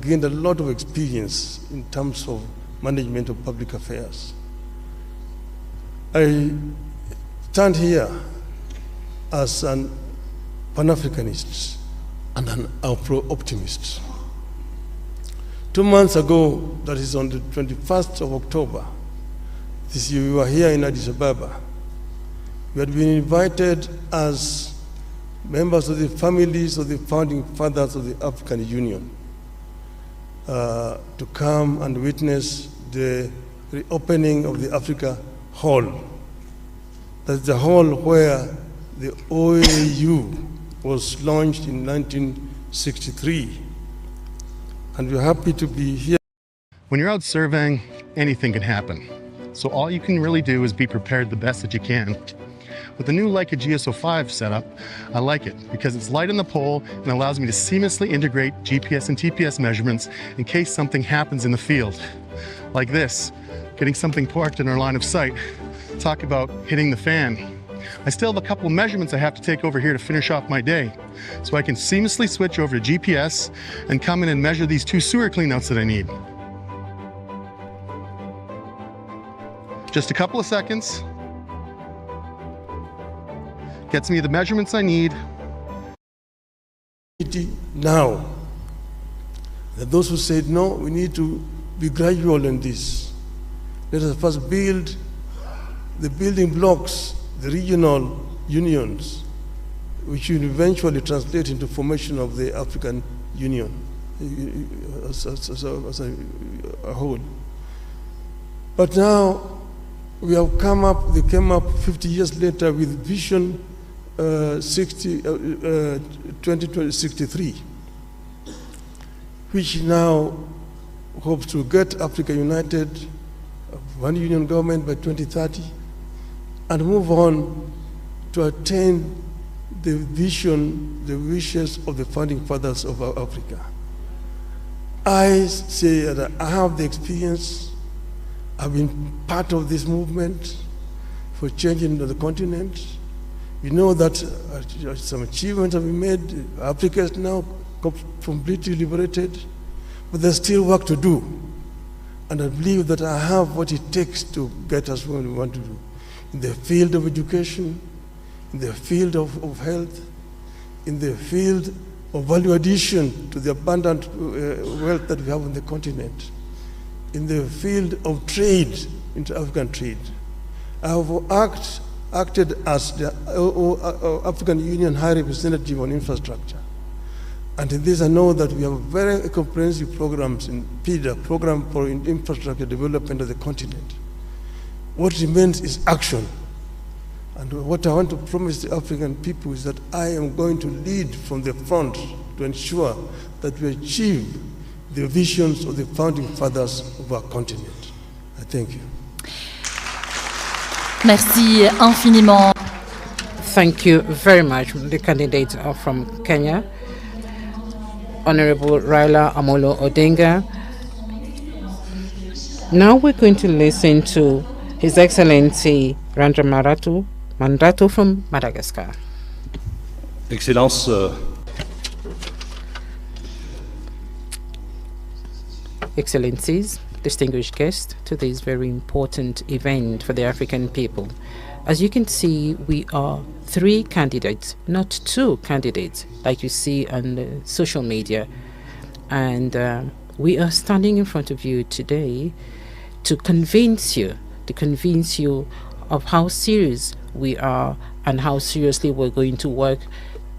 gained a lot of experience in terms of management of public affairs. I stand here as an Pan-Africanist and an Afro-optimist. 2 months ago, that is on the 21st of October, this year we were here in Addis Ababa. We had been invited as members of the families of the founding fathers of the African Union to come and witness the reopening of the Africa Hall. That's the hall where the OAU was launched in 1963. And we're happy to be here. When you're out surveying, anything can happen. So all you can really do is be prepared the best that you can. With the new Leica GS05 setup, I like it because it's light on the pole and allows me to seamlessly integrate GPS and TPS measurements in case something happens in the field. Like this, getting something parked in our line of sight. Talk about hitting the fan. I still have a couple of measurements I have to take over here to finish off my day. So I can seamlessly switch over to GPS and come in and measure these 2 sewer cleanouts that I need. Just a couple of seconds. Gets me the measurements I need. Now, that those who said, no, we need to be gradual in this. Let us first build the building blocks, the regional unions, which will eventually translate into formation of the African Union as a whole. But now we have they came up 50 years later with Vision 2063, which now hopes to get Africa united, one union government by 2030, and move on to attain the vision, the wishes of the founding fathers of Africa. I say that I have the experience. I've been part of this movement for changing the continent. We know that some achievements have been made. Africa is now completely liberated, but there's still work to do. And I believe that I have what it takes to get us where we want to do. In the field of education, in the field of health, in the field of value addition to the abundant wealth that we have on the continent, in the field of trade, inter-African trade. I have acted as the African Union High Representative on Infrastructure. And in this I know that we have very comprehensive programs in PIDA, Program for Infrastructure Development of the Continent. What remains is action. And what I want to promise the African people is that I am going to lead from the front to ensure that we achieve the visions of the founding fathers of our continent. I thank you. Merci infiniment. Thank you very much. The candidates are from Kenya. Honorable Raila Amolo Odinga. Now we're going to listen to His Excellency Randra Mandrato from Madagascar. Excellence, Excellencies, distinguished guests to this very important event for the African people. As you can see, we are 3 candidates, not 2 candidates, like you see on social media. And we are standing in front of you today to convince you of how serious we are and how seriously we're going to work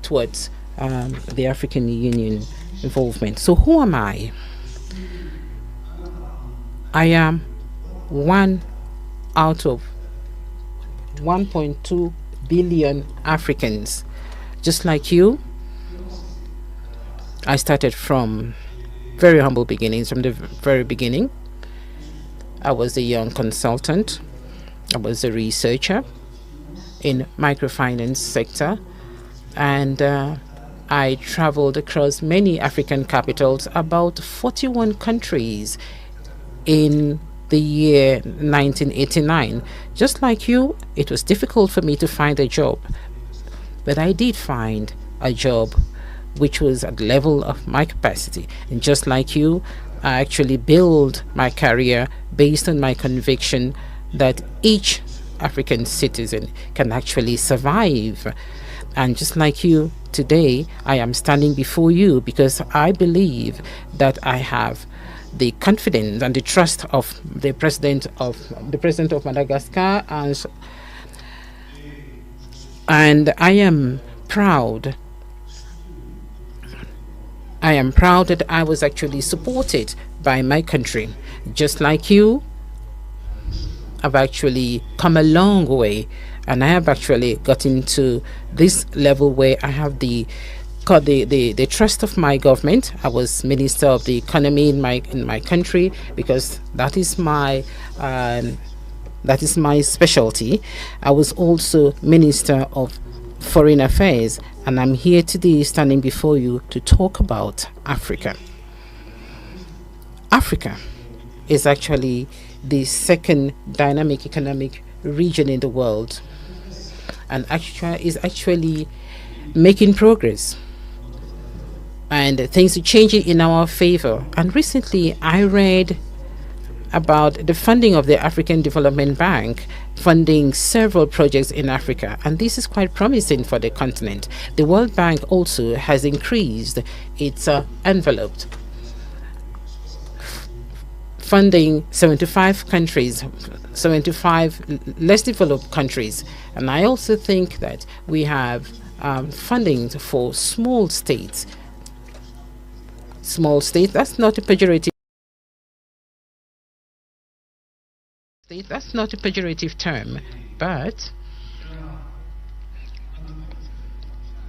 towards the African Union involvement. So who am I? I am one out of 1.2 billion Africans. Just like you, I started from very humble beginnings, from the very beginning. I was a young consultant. I was a researcher in microfinance sector, and I traveled across many African capitals, about 41 countries in the year 1989. Just like you, it was difficult for me to find a job, but I did find a job which was at the level of my capacity. And just like you, I actually build my career based on my conviction that each African citizen can actually survive. And just like you, today I am standing before you because I believe that I have the confidence and the trust of the president of Madagascar, and I am proud. I am proud that I was actually supported by my country. Just like you, I've actually come a long way, and I have actually gotten to this level where I have the trust of my government. I was Minister of the Economy in my country because that is my specialty. I was also Minister of Foreign Affairs, and I'm here today standing before you to talk about Africa. Africa is actually the second dynamic economic region in the world, and is actually making progress, and things are changing in our favor. And recently I read about the funding of the African Development Bank funding several projects in Africa, and this is quite promising for the continent. The World Bank also has increased its envelope, funding 75 countries, 75 less developed countries. And I also think that we have funding for small states. Small states, that's not a pejorative. That's not a pejorative term, but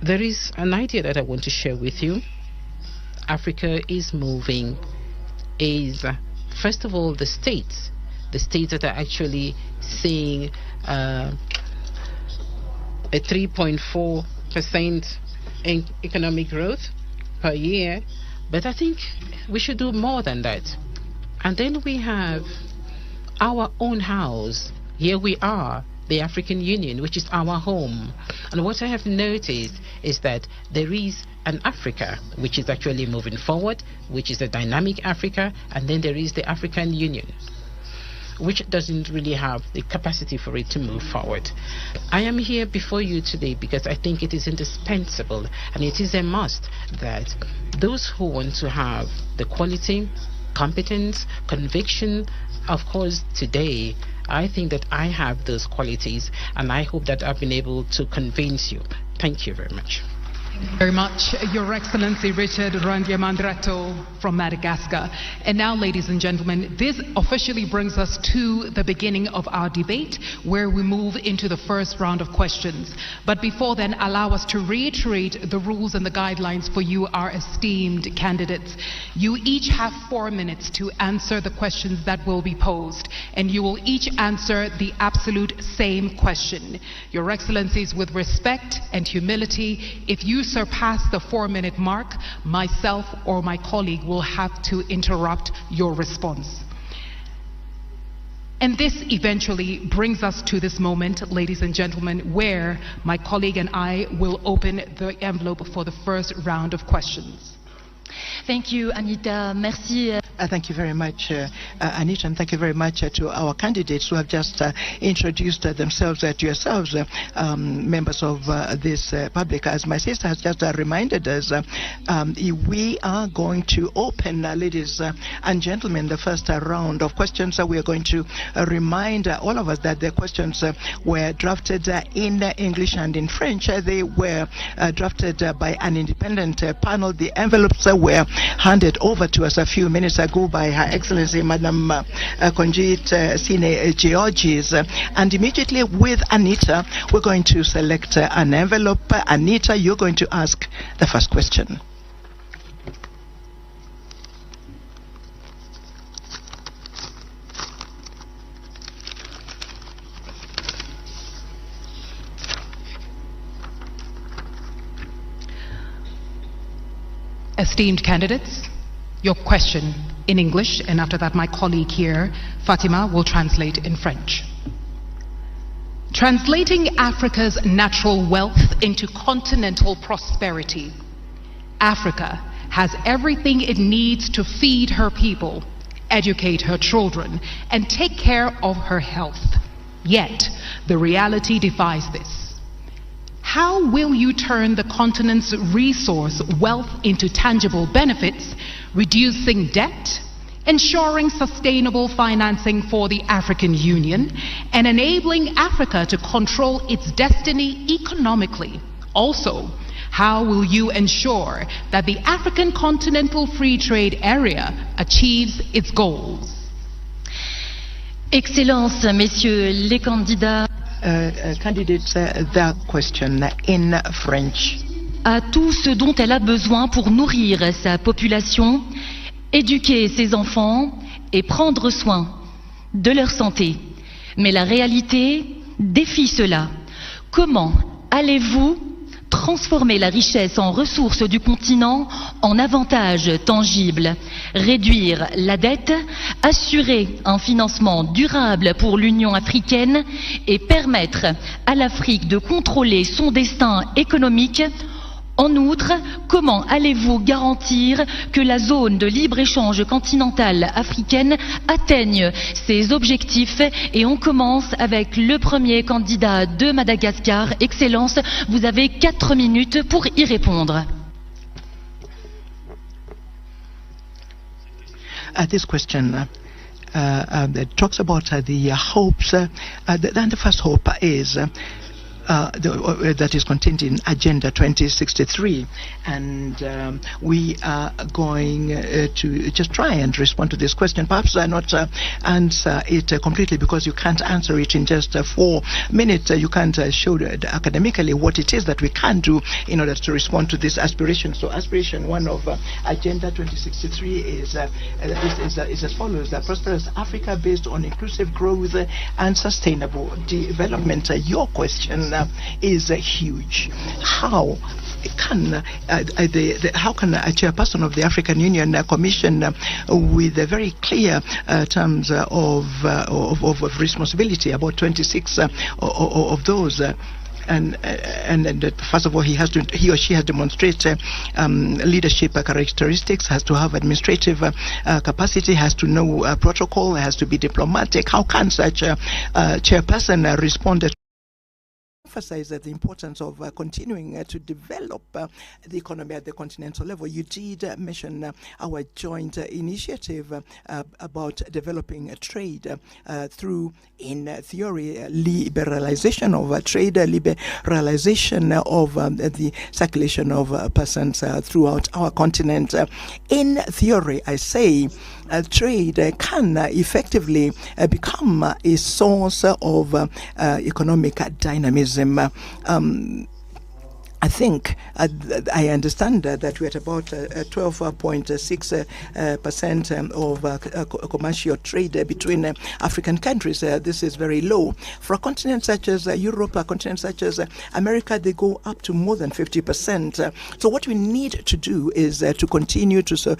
there is an idea that I want to share with you. Africa is moving, first of all, the states that are actually seeing a 3.4% in economic growth per year, but I think we should do more than that. And then we have our own house. Here we are, the African Union, which is our home. And what I have noticed is that there is an Africa which is actually moving forward, which is a dynamic Africa, and then there is the African Union, which doesn't really have the capacity for it to move forward. I am here before you today because I think it is indispensable and it is a must that those who want to have the quality, competence, conviction, of course, today, I think that I have those qualities, and I hope that I've been able to convince you. Thank you very much. Very much, Your Excellency Richard Randiamandrato from Madagascar. And now, ladies and gentlemen, this officially brings us to the beginning of our debate, where we move into the first round of questions. But before then, allow us to reiterate the rules and the guidelines for you, our esteemed candidates. You each have 4 minutes to answer the questions that will be posed, and you will each answer the absolute same question. Your Excellencies, with respect and humility, if you surpass the 4-minute mark, myself or my colleague will have to interrupt your response. And this eventually brings us to this moment, ladies and gentlemen, where my colleague and I will open the envelope for the first round of questions. Thank you, Anita. Merci. Thank you very much, Anita, and thank you very much to our candidates who have just introduced themselves to yourselves, members of this public. As my sister has just reminded us, we are going to open, ladies and gentlemen, the first round of questions. We are going to remind all of us that the questions were drafted in English and in French. They were drafted by an independent panel. The envelopes were handed over to us a few minutes ago by Her Excellency Madam Konjit Sine Georges, and immediately with Anita we're going to select an envelope. Anita, you're going to ask the first question. Esteemed candidates, your question in English, and after that my colleague here, Fatima, will translate in French. Translating Africa's natural wealth into continental prosperity. Africa has everything it needs to feed her people, educate her children, and take care of her health. Yet, the reality defies this. How will you turn the continent's resource wealth into tangible benefits, reducing debt, ensuring sustainable financing for the African Union, and enabling Africa to control its destiny economically? Also, how will you ensure that the African Continental Free Trade Area achieves its goals? Excellences, Messieurs les candidats. Candidates, the question in French. À tout ce dont elle a besoin pour nourrir sa population, éduquer ses enfants et prendre soin de leur santé. Mais la réalité défie cela. Comment allez-vous transformer la richesse en ressources du continent en avantages tangibles, réduire la dette, assurer un financement durable pour l'Union africaine et permettre à l'Afrique de contrôler son destin économique? En outre, comment allez-vous garantir que la zone de libre-échange continentale africaine atteigne ses objectifs? Et on commence avec le premier candidat de Madagascar. Excellence, vous avez 4 minutes pour y répondre. This question talks about the hopes. The first hope is that is contained in Agenda 2063, and we are going to just try and respond to this question. Perhaps not answer it completely, because you can't answer it in just 4 minutes. You can't show academically what it is that we can do in order to respond to this aspiration. So aspiration 1 of Agenda 2063 is as follows: a prosperous Africa based on inclusive growth and sustainable development. Your question is huge. How can a chairperson of the African Union Commission, with a very clear terms of responsibility, about 26 of those, and first of all, he or she has to demonstrate leadership characteristics, has to have administrative capacity, has to know protocol, has to be diplomatic. How can such a chairperson respond to emphasize the importance of continuing to develop the economy at the continental level? You did mention our joint initiative about developing trade through, in theory, liberalization of trade, liberalization of the circulation of persons throughout our continent. In theory, I say, trade can effectively become a source of economic dynamism. I think I understand that we're at about 12.6% of commercial trade between African countries. This is very low. For a continent such as Europe, a continent such as America, they go up to more than 50%. So what we need to do is to continue to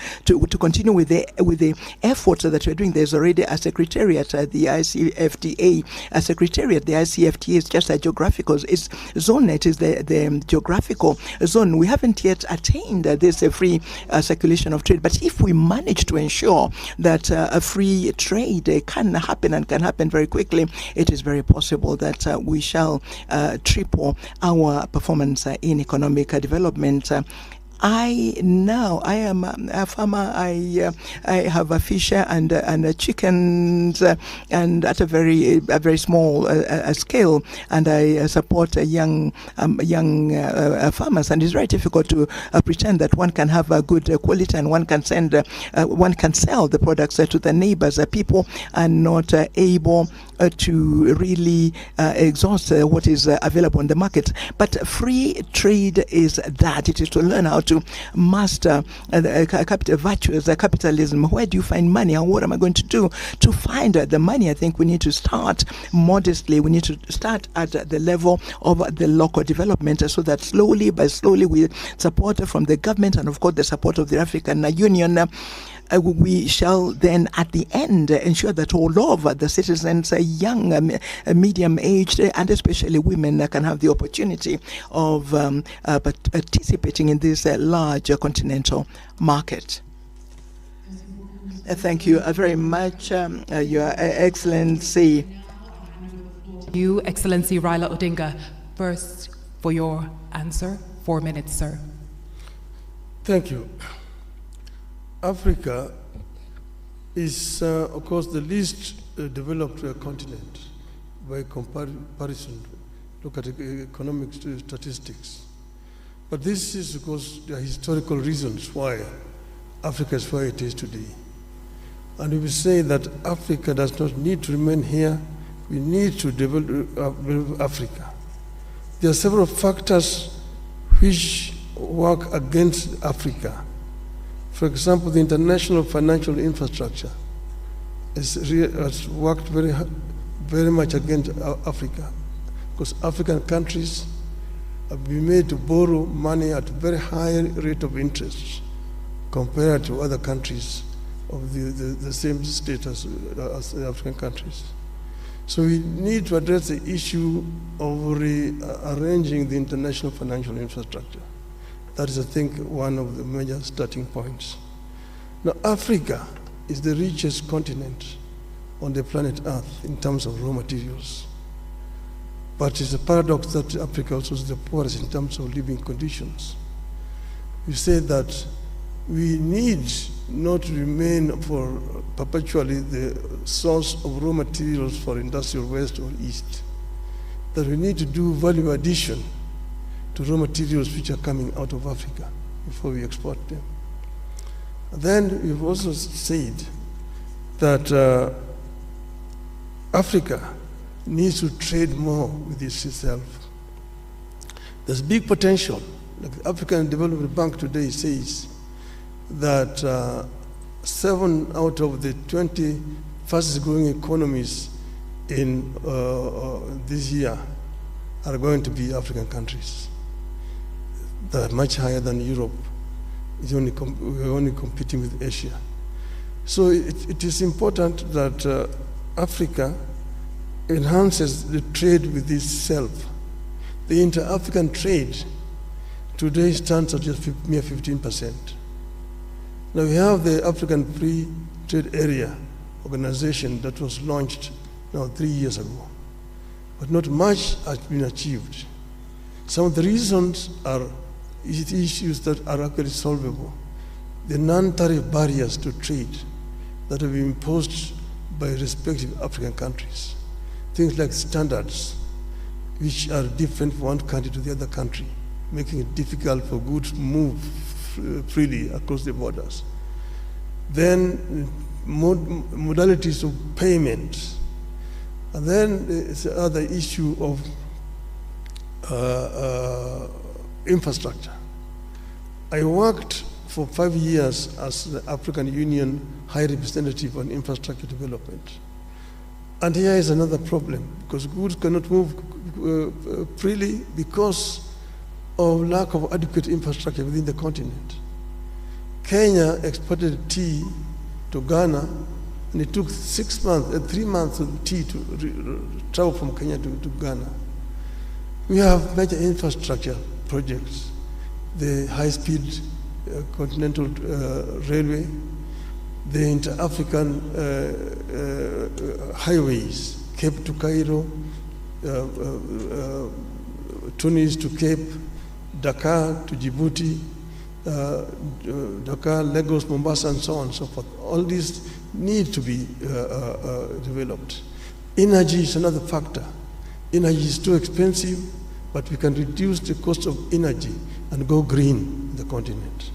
continue with the efforts that we're doing. There's already a secretariat at the ICFTA. A secretariat, the ICFTA is just a geographical. It's ZoneNet is the geographical zone. We haven't yet attained this free circulation of trade, but if we manage to ensure that a free trade can happen, and can happen very quickly, it is very possible that we shall triple our performance in economic development. I am a farmer. I have a fish and chickens, and at a very small scale, and I support young farmers. And it's very difficult to pretend that one can have a good quality and one can sell the products to the neighbors. People are not able to really exhaust what is available in the market. But free trade is that. It is to learn how to master capital virtues, capitalism. Where do you find money, and what am I going to do to find the money? I think we need to start modestly. We need to start at the level of the local development, so that slowly by slowly, with support from the government and of course the support of the African Union, we shall then at the end ensure that all of the citizens, young, medium-aged, and especially women, can have the opportunity of participating in this large continental market. Thank you very much, Your Excellency. You, Excellency Raila Odinga, first for your answer. 4 minutes, sir. Thank you. Africa is, of course, the least developed continent by comparison. Look at economic statistics. But this is because there are historical reasons why Africa is where it is today. And we will say that Africa does not need to remain here. We need to develop Africa. There are several factors which work against Africa. For example, the international financial infrastructure has worked very much against Africa, because African countries have been made to borrow money at a very high rate of interest compared to other countries of the same status as the African countries. So we need to address the issue of rearranging the international financial infrastructure. That is, I think, one of the major starting points. Now, Africa is the richest continent on the planet Earth in terms of raw materials. But it's a paradox that Africa also is the poorest in terms of living conditions. We say that we need not to remain for perpetually the source of raw materials for industrial west or east. That we need to do value addition to raw materials which are coming out of Africa before we export them. And then we've also said that Africa needs to trade more with itself. There's big potential. Like the African Development Bank today says that 7 out of the 20 fastest growing economies in this year are going to be African countries. That are much higher than Europe. We're only competing with Asia. So it is important that Africa enhances the trade with itself. The inter-African trade today stands at just mere 15%. Now we have the African Free Trade Area organization that was launched now 3 years ago, but not much has been achieved. Some of the reasons are issues that are actually solvable. The non-tariff barriers to trade that have been imposed by respective African countries. Things like standards, which are different from one country to the other country, making it difficult for goods to move freely across the borders. Then modalities of payment. And then it's the other issue of infrastructure. I worked for 5 years as the African Union High Representative on Infrastructure Development. And here is another problem, because goods cannot move freely because of lack of adequate infrastructure within the continent. Kenya exported tea to Ghana, and it took 3 months of tea to travel from Kenya to Ghana. We have major infrastructure projects, the high-speed continental railway, the inter-African highways, Cape to Cairo, Tunis to Cape, Dakar to Djibouti, Dakar, Lagos, Mombasa, and so on and so forth. All these need to be developed. Energy is another factor. Energy is too expensive, but we can reduce the cost of energy and go green in the continent.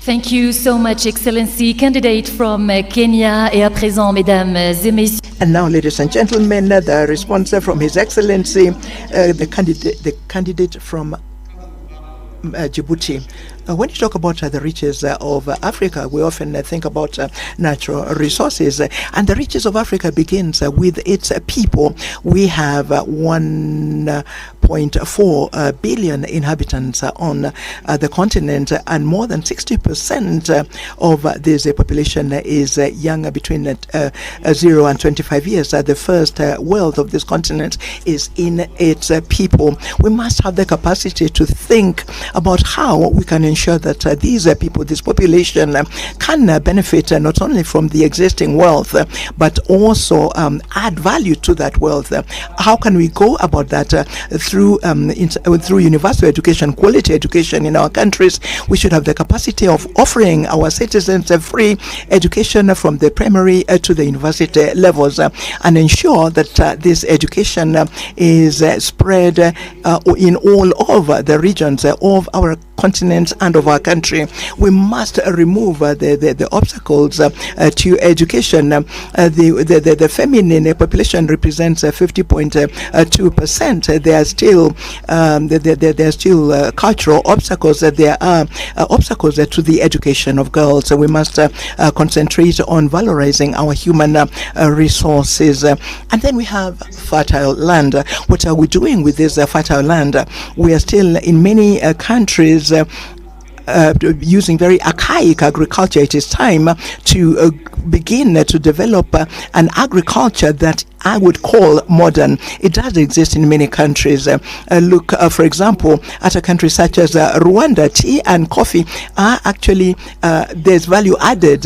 Thank you so much, Excellency. Candidate from Kenya, et à présent, mesdames et messieurs. And now, ladies and gentlemen, the response from His Excellency, the candidate from Djibouti, when you talk about the riches of Africa, we often think about natural resources, and the riches of Africa begins with its people. We have 1.4 billion inhabitants on the continent, and more than 60% of this population is young, between 0 and 25 years. The first wealth of this continent is in its people. We must have the capacity to think about how we can ensure that these people, this population, can benefit not only from the existing wealth, but also add value to that wealth. How can we go about that? Through universal education, quality education in our countries. We should have the capacity of offering our citizens a free education from the primary to the university levels, and ensure that this education is spread in all over the regions of our continent and of our country. We must remove the obstacles to education. The feminine population represents 50.2%. There are still cultural obstacles. There are obstacles to the education of girls. So we must concentrate on valorizing our human resources. And then we have fertile land. What are we doing with this fertile land? We are still in many countries using very archaic agriculture. It is time to begin to develop an agriculture that I would call modern. It does exist in many countries. Look, for example, at a country such as Rwanda. Tea and coffee are actually, there's value added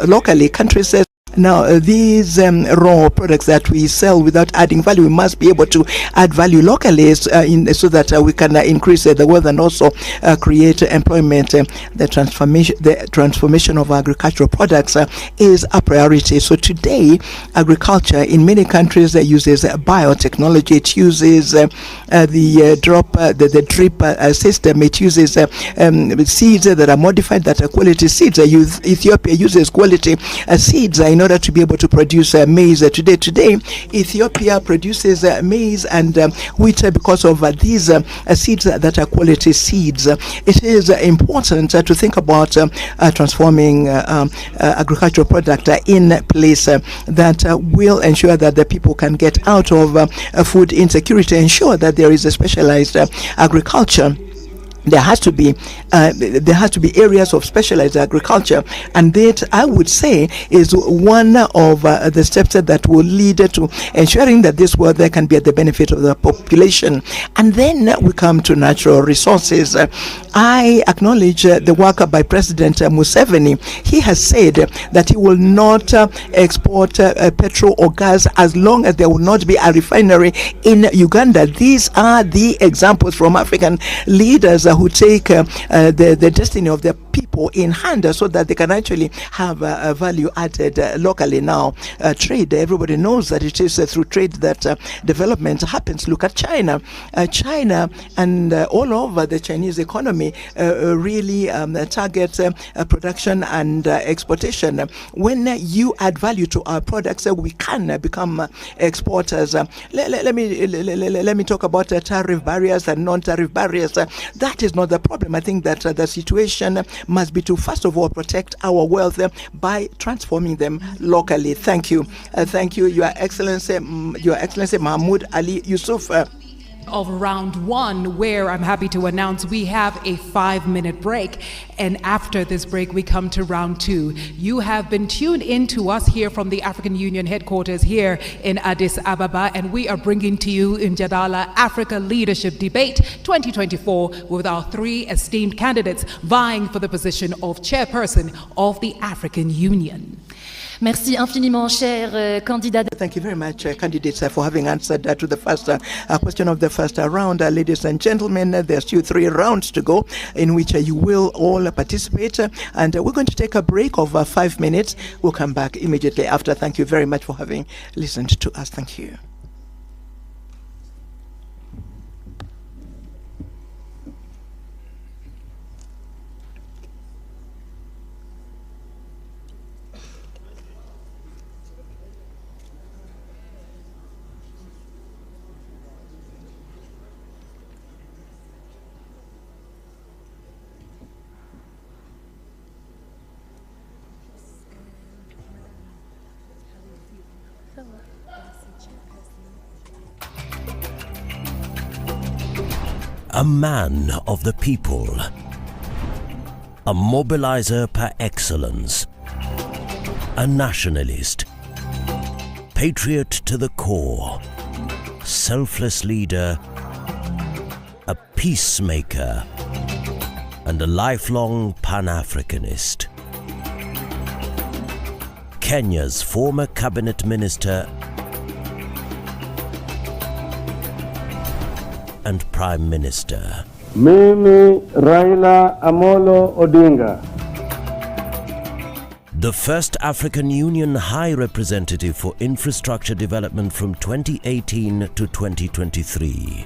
locally. Countries now, these raw products that we sell without adding value, we must be able to add value locally so that we can increase the wealth and also create employment. The transformation of agricultural products is a priority. So today, agriculture in many countries uses biotechnology. It uses the drip system. It uses seeds that are modified, that are quality seeds. Ethiopia uses quality seeds in order to be able to produce maize. Today, Ethiopia produces maize and wheat because of these seeds that are quality seeds. It is important to think about transforming agricultural product in place that will ensure that the people can get out of food insecurity, ensure that there is a specialized agriculture. There has to be areas of specialized agriculture, and that, I would say, is one of the steps that will lead to ensuring that this world there can be at the benefit of the population. And then we come to natural resources. I acknowledge the work by President Museveni. He has said that he will not export petrol or gas as long as there will not be a refinery in Uganda. These are the examples from African leaders who take the destiny of their people in hand so that they can actually have value added locally. Now, trade, everybody knows that it is through trade that development happens. Look at China. China and all over the Chinese economy really target production and exportation. When you add value to our products, we can become exporters. Let me talk about tariff barriers and non-tariff barriers. That is not the problem. I think that the situation must be to, first of all, protect our wealth by transforming them locally. Thank you. Thank you, Your Excellency Mahmoud Ali Yusuf. Of round one, where I'm happy to announce we have a 5-minute break, and after this break we come to round two. You have been tuned in to us here from the African Union headquarters here in Addis Ababa, and we are bringing to you Mjadala Africa Leadership Debate 2024 with our 3 esteemed candidates vying for the position of chairperson of the African Union. Merci infiniment, cher candidat. Thank you very much, candidates, for having answered to the first question of the first round. Ladies and gentlemen, there's still 3 rounds to go in which you will all participate. And we're going to take a break of 5 minutes. We'll come back immediately after. Thank you very much for having listened to us. Thank you. A man of the people, a mobilizer par excellence, a nationalist, patriot to the core, selfless leader, a peacemaker, and a lifelong Pan-Africanist. Kenya's former cabinet minister and Prime Minister. Mimi Raila Amolo Odinga. The first African Union High Representative for Infrastructure Development from 2018 to 2023.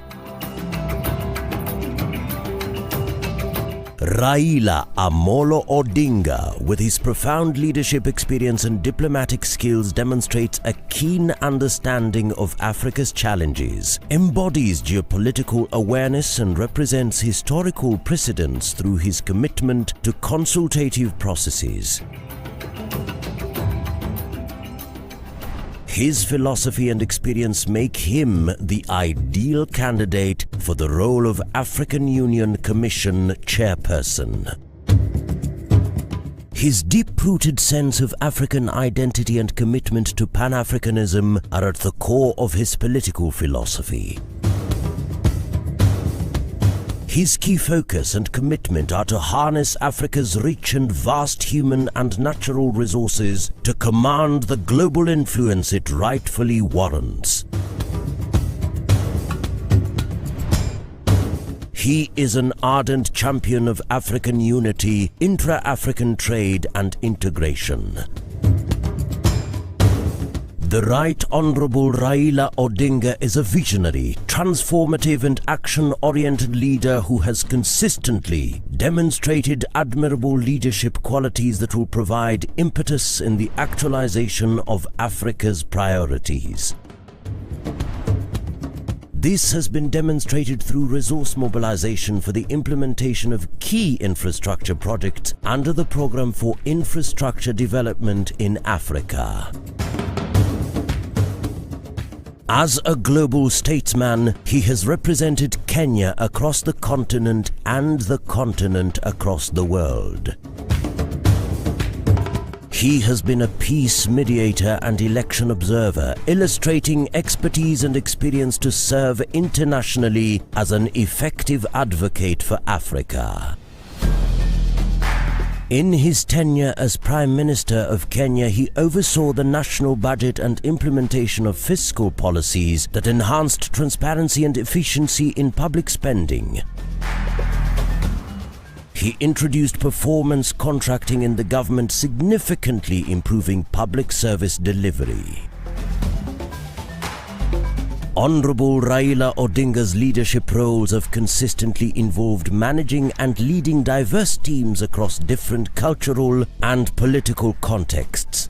Raila Amolo Odinga, with his profound leadership experience and diplomatic skills, demonstrates a keen understanding of Africa's challenges, embodies geopolitical awareness and represents historical precedents through his commitment to consultative processes. His philosophy and experience make him the ideal candidate for the role of African Union Commission chairperson. His deep-rooted sense of African identity and commitment to Pan-Africanism are at the core of his political philosophy. His key focus and commitment are to harness Africa's rich and vast human and natural resources to command the global influence it rightfully warrants. He is an ardent champion of African unity, intra-African trade and integration. The Right Honourable Raila Odinga is a visionary, transformative and action-oriented leader who has consistently demonstrated admirable leadership qualities that will provide impetus in the actualization of Africa's priorities. This has been demonstrated through resource mobilization for the implementation of key infrastructure projects under the Programme for Infrastructure Development in Africa. As a global statesman, he has represented Kenya across the continent and the continent across the world. He has been a peace mediator and election observer, illustrating expertise and experience to serve internationally as an effective advocate for Africa. In his tenure as Prime Minister of Kenya, he oversaw the national budget and implementation of fiscal policies that enhanced transparency and efficiency in public spending. He introduced performance contracting in the government, significantly improving public service delivery. Honourable Raila Odinga's leadership roles have consistently involved managing and leading diverse teams across different cultural and political contexts.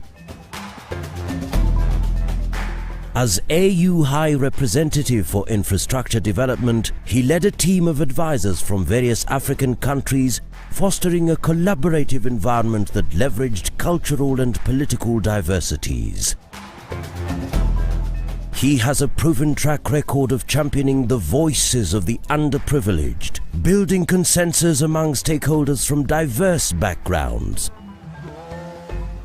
As AU High Representative for Infrastructure Development, he led a team of advisors from various African countries, fostering a collaborative environment that leveraged cultural and political diversities. He has a proven track record of championing the voices of the underprivileged, building consensus among stakeholders from diverse backgrounds,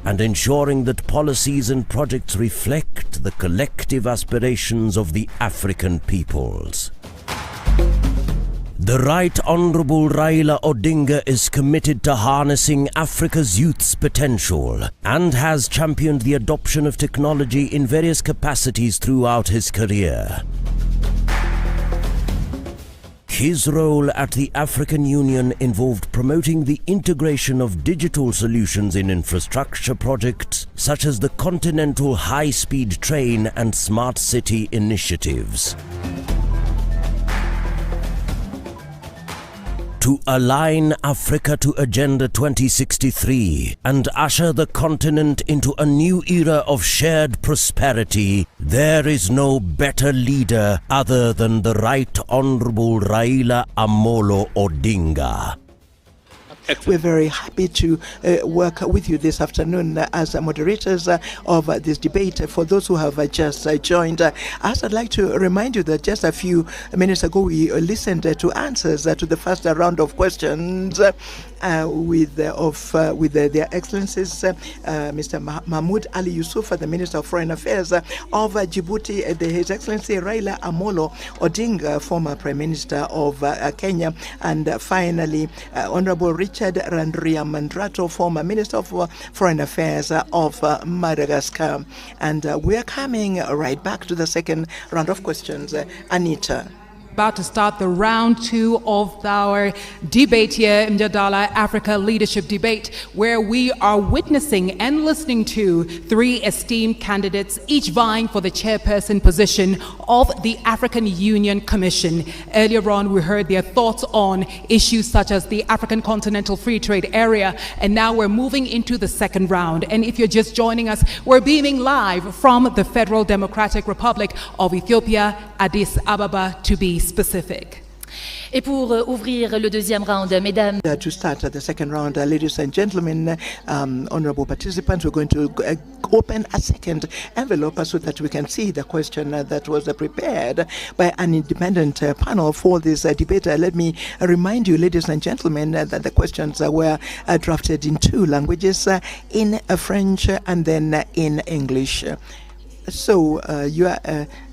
and ensuring that policies and projects reflect the collective aspirations of the African peoples. The Right Honourable Raila Odinga is committed to harnessing Africa's youth's potential and has championed the adoption of technology in various capacities throughout his career. His role at the African Union involved promoting the integration of digital solutions in infrastructure projects such as the Continental High-Speed Train and Smart City initiatives. To align Africa to Agenda 2063 and usher the continent into a new era of shared prosperity, there is no better leader other than the Right Honourable Raila Amolo Odinga. We're very happy to work with you this afternoon as moderators of this debate. For those who have just joined us, I'd like to remind you that just a few minutes ago we listened to answers to the first round of questions with their excellencies, Mr. Mahmoud Ali Yusuf, the Minister of Foreign Affairs of Djibouti, His Excellency Raila Amolo Odinga, former Prime Minister of Kenya, and finally Honorable Richard Randriamandrato, former Minister of Foreign Affairs of Madagascar. And we are coming right back to the second round of questions. Anita. About to start the round 2 of our debate here, Mjadala Africa Leadership Debate, where we are witnessing and listening to 3 esteemed candidates, each vying for the chairperson position of the African Union Commission. Earlier on, we heard their thoughts on issues such as the African Continental Free Trade Area, and now we're moving into the second round. And if you're just joining us, we're beaming live from the Federal Democratic Republic of Ethiopia, Addis Ababa, to be specific. Et pour ouvrir le deuxième round, mesdames. To start the second round, ladies and gentlemen, honorable participants, we're going to open a second envelope so that we can see the question that was prepared by an independent panel for this debate. Let me remind you, ladies and gentlemen, that the questions were drafted in 2 languages, in French and then in English. So, Your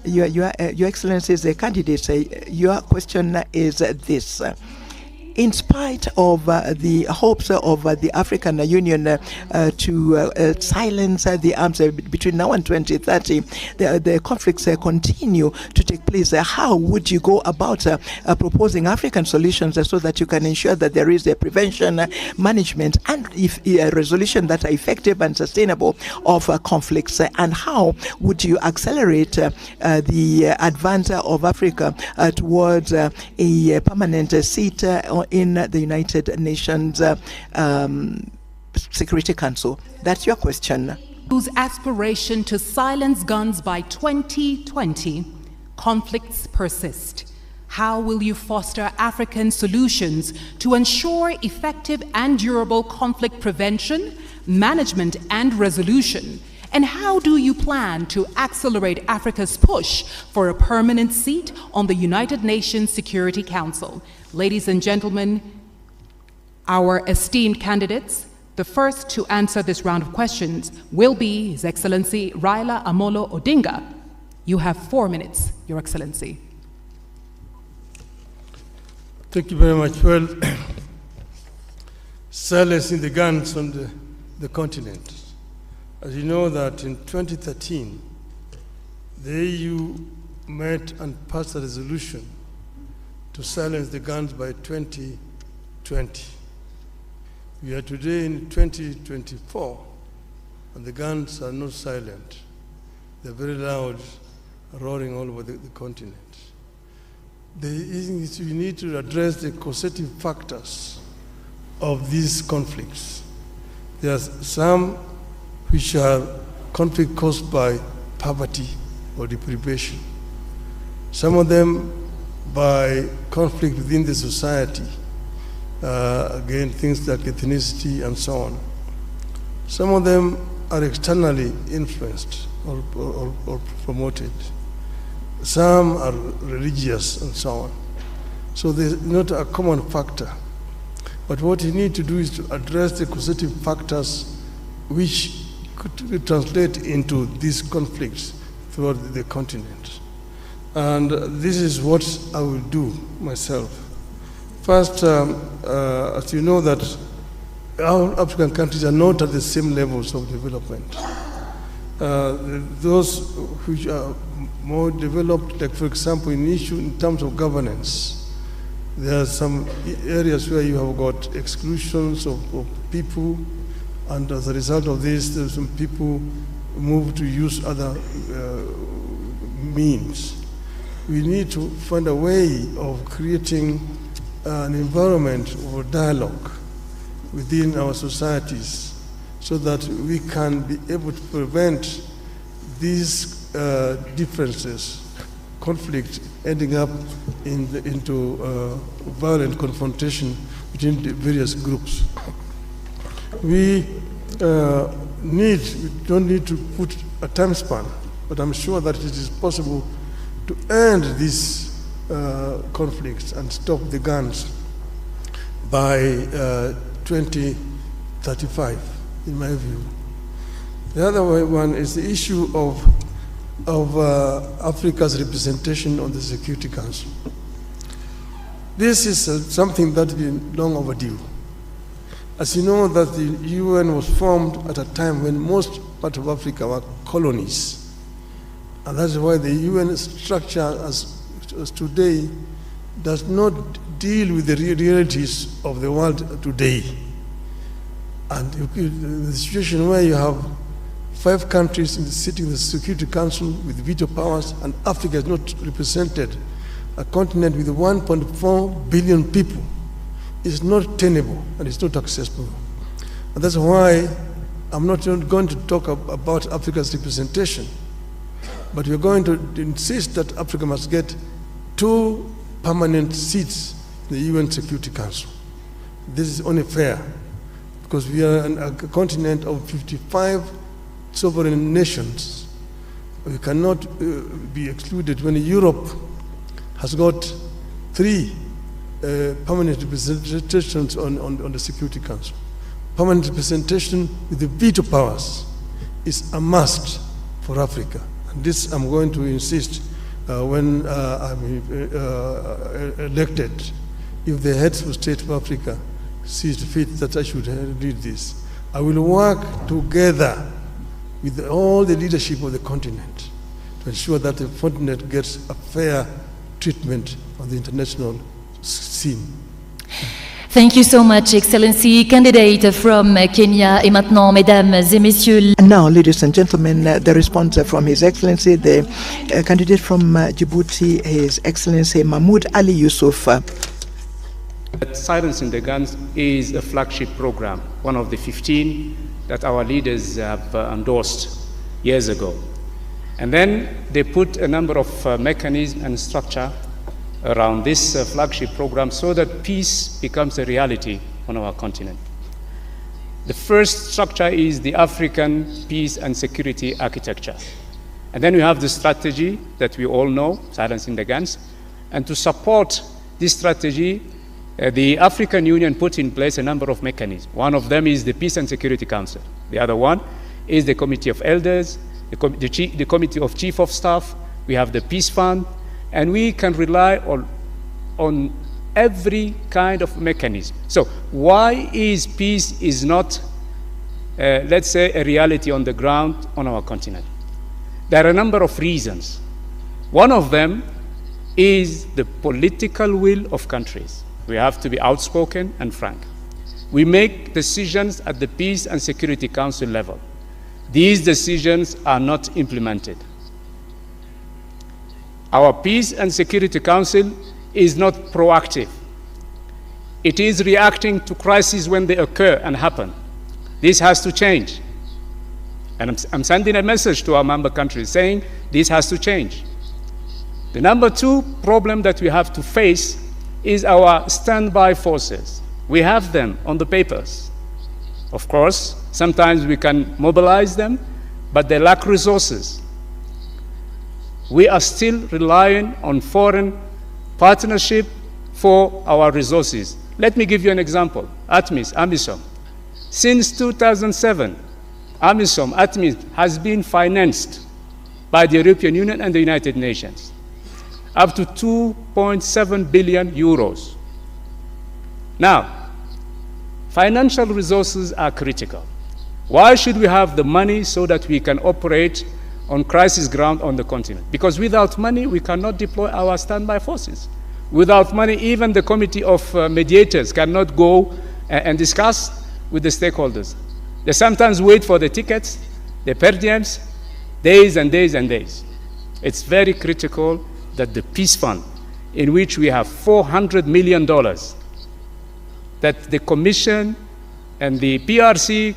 Excellencies, the candidates, your question is this. In spite of the hopes of the African Union to silence the arms between now and 2030, the conflicts continue to take place. How would you go about proposing African solutions so that you can ensure that there is a prevention, management, and a resolution that are effective and sustainable of conflicts? And how would you accelerate the advance of Africa towards a permanent seat in the United Nations Security Council? That's your question. Whose aspiration to silence guns by 2020, conflicts persist. How will you foster African solutions to ensure effective and durable conflict prevention, management, and resolution? And how do you plan to accelerate Africa's push for a permanent seat on the United Nations Security Council? Ladies and gentlemen, our esteemed candidates, the first to answer this round of questions will be His Excellency Raila Amolo Odinga. You have 4 minutes, Your Excellency. Thank you very much. Well, silencing the guns on the continent. As you know that in 2013, the EU met and passed a resolution to silence the guns by 2020. We are today in 2024, and the guns are not silent. They're very loud, roaring all over the continent. We need to address the causative factors of these conflicts. There are some which are conflict caused by poverty or deprivation. Some of them by conflict within the society, again, things like ethnicity and so on. Some of them are externally influenced or promoted. Some are religious and so on. So there's not a common factor. But what you need to do is to address the causative factors which could translate into these conflicts throughout the continent. And this is what I will do myself. First, as you know that our African countries are not at the same levels of development. Those which are more developed, like for example in terms of governance, there are some areas where you have got exclusions of people, and as a result of this, there's some people move to use other means. We need to find a way of creating an environment for dialogue within our societies so that we can be able to prevent these differences, conflict ending up into violent confrontation between the various groups. We don't need to put a time span, but I'm sure that it is possible to end these conflicts and stop the guns by 2035, in my view. The other one is the issue of Africa's representation on the Security Council. This is something that has been long overdue. As you know, that the UN was formed at a time when most parts of Africa were colonies. And that's why the UN structure as today does not deal with the realities of the world today. And the situation where you have 5 countries sitting in the Security Council with veto powers, and Africa is not represented, a continent with 1.4 billion people, is not tenable and it's not accessible. And that's why I'm not going to talk about Africa's representation, but we're going to insist that Africa must get 2 permanent seats in the UN Security Council. This is only fair, because we are a continent of 55 sovereign nations. We cannot be excluded when Europe has got 3 permanent representations on the Security Council. Permanent representation with the veto powers is a must for Africa. And this I'm going to insist when I'm elected. If the heads of state of Africa sees fit that I should lead this, I will work together with all the leadership of the continent to ensure that the continent gets a fair treatment on the international scene. Thank you so much, Excellency. Candidate from Kenya. Et maintenant, mesdames et messieurs. And now, ladies and gentlemen, the response from His Excellency, the candidate from Djibouti, His Excellency Mahmoud Ali Yusuf. Silencing the Guns is a flagship program, one of the 15 that our leaders have endorsed years ago. And then they put a number of mechanisms and structure around this flagship program so that peace becomes a reality on our continent. The first structure is the African Peace and Security Architecture. And then we have the strategy that we all know, Silencing the Guns. And to support this strategy, the African Union put in place a number of mechanisms. One of them is the Peace and Security Council. The other one is the Committee of Elders, the Committee of Chief of Staff. We have the Peace Fund, and we can rely on every kind of mechanism. So why is peace is not, let's say, a reality on the ground on our continent? There are a number of reasons. One of them is the political will of countries. We have to be outspoken and frank. We make decisions at the Peace and Security Council level. These decisions are not implemented. Our Peace and Security Council is not proactive. It is reacting to crises when they occur and happen. This has to change. And I'm sending a message to our member countries saying this has to change. The number 2 problem that we have to face is our standby forces. We have them on the papers. Of course, sometimes we can mobilize them, but they lack resources. We are still relying on foreign partnership for our resources. Let me give you an example. AMISOM. Since 2007, ATMIS has been financed by the European Union and the United Nations, up to 2.7 billion euros. Now, financial resources are critical. Why should we have the money so that we can operate on crisis ground on the continent? Because without money, we cannot deploy our standby forces. Without money, even the committee of mediators cannot go and discuss with the stakeholders. They sometimes wait for the tickets, the per diems, days and days and days. It's very critical that the Peace Fund, in which we have $400 million, that the Commission and the PRC,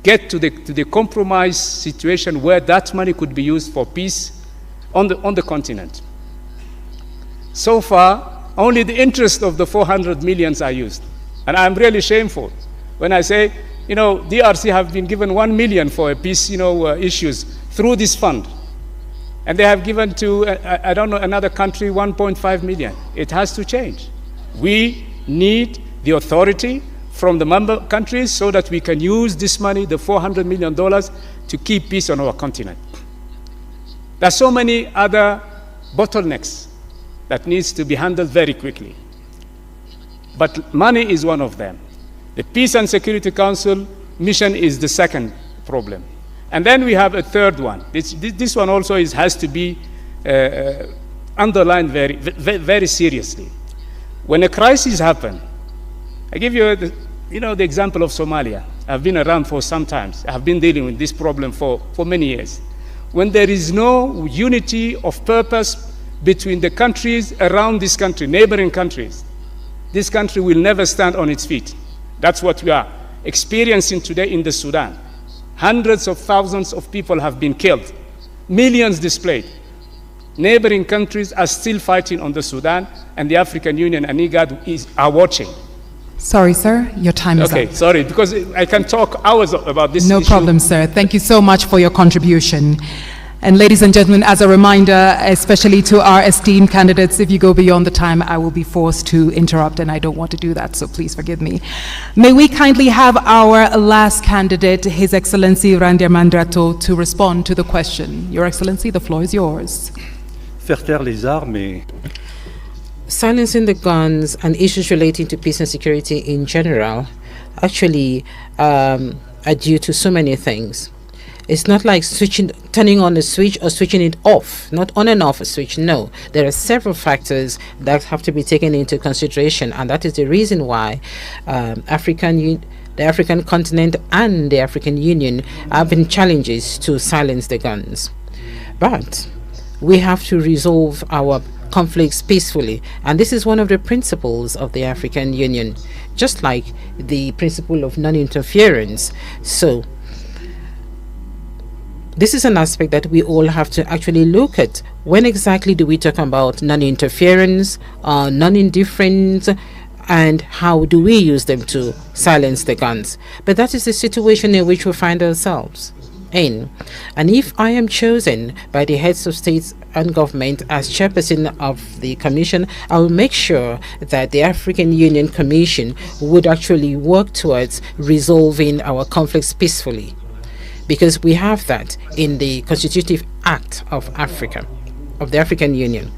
get to the compromise situation where that money could be used for peace on the continent. So far, only the interest of the 400 millions are used. And I'm really shameful when I say, DRC have been given 1 million for peace, issues through this fund. And they have given to, I don't know, another country 1.5 million. It has to change. We need the authority from the member countries so that we can use this money, the $400 million, to keep peace on our continent. There are so many other bottlenecks that needs to be handled very quickly. But money is one of them. The Peace and Security Council mission is the second problem. And then we have a third one. This one also has to be underlined very seriously. When a crisis happens, I give you the example of Somalia. I've been around for some time. I've been dealing with this problem for many years. When there is no unity of purpose between the countries around this country, neighboring countries, this country will never stand on its feet. That's what we are experiencing today in the Sudan. Hundreds of thousands of people have been killed, millions displaced. Neighboring countries are still fighting on the Sudan, and the African Union and IGAD are watching. Sorry, sir, your time is up. Okay, sorry, because I can talk hours about this issue. No problem, sir. Thank you so much for your contribution. And ladies and gentlemen, as a reminder, especially to our esteemed candidates, if you go beyond the time, I will be forced to interrupt, and I don't want to do that, so please forgive me. May we kindly have our last candidate, His Excellency Randemandrato, to respond to the question. Your Excellency, the floor is yours. Faire taire les armes et Silencing the guns and issues relating to peace and security in general actually are due to so many things. It's not like turning on a switch or switching it off, not on and off a switch. No, there are several factors that have to be taken into consideration, and that is the reason why the African continent and the African Union have been challenges to silence the guns. But we have to resolve our conflicts peacefully, and this is one of the principles of the African Union, just like the principle of non-interference. So this is an aspect that we all have to actually look at. When exactly do we talk about non-interference, non-indifference, and how do we use them to silence the guns? But that is the situation in which we find ourselves in. And if I am chosen by the heads of states and government as chairperson of the commission, I will make sure that the African Union Commission would actually work towards resolving our conflicts peacefully, because we have that in the Constitutive Act of Africa, of the African Union.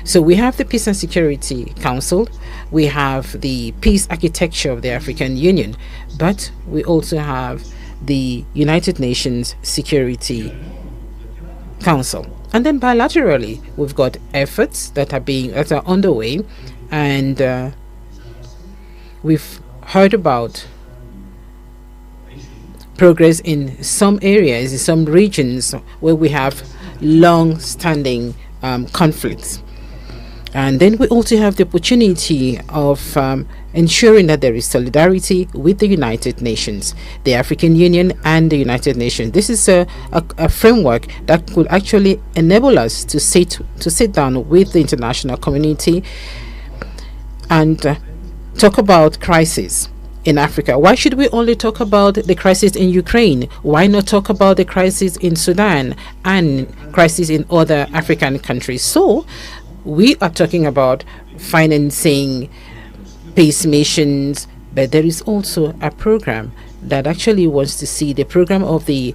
So we have the Peace and Security Council, we have the peace architecture of the African Union, but we also have the United Nations Security Council. And then bilaterally, we've got efforts that are underway, and we've heard about progress in some areas, in some regions where we have long-standing conflicts. And then we also have the opportunity of ensuring that there is solidarity with the United Nations, the African Union and the United Nations. This is a framework that could actually enable us to sit down with the international community and talk about crisis in Africa. Why should we only talk about the crisis in Ukraine? Why not talk about the crisis in Sudan and crisis in other African countries? So we are talking about financing peace missions, but there is also a program that actually wants to see the program of the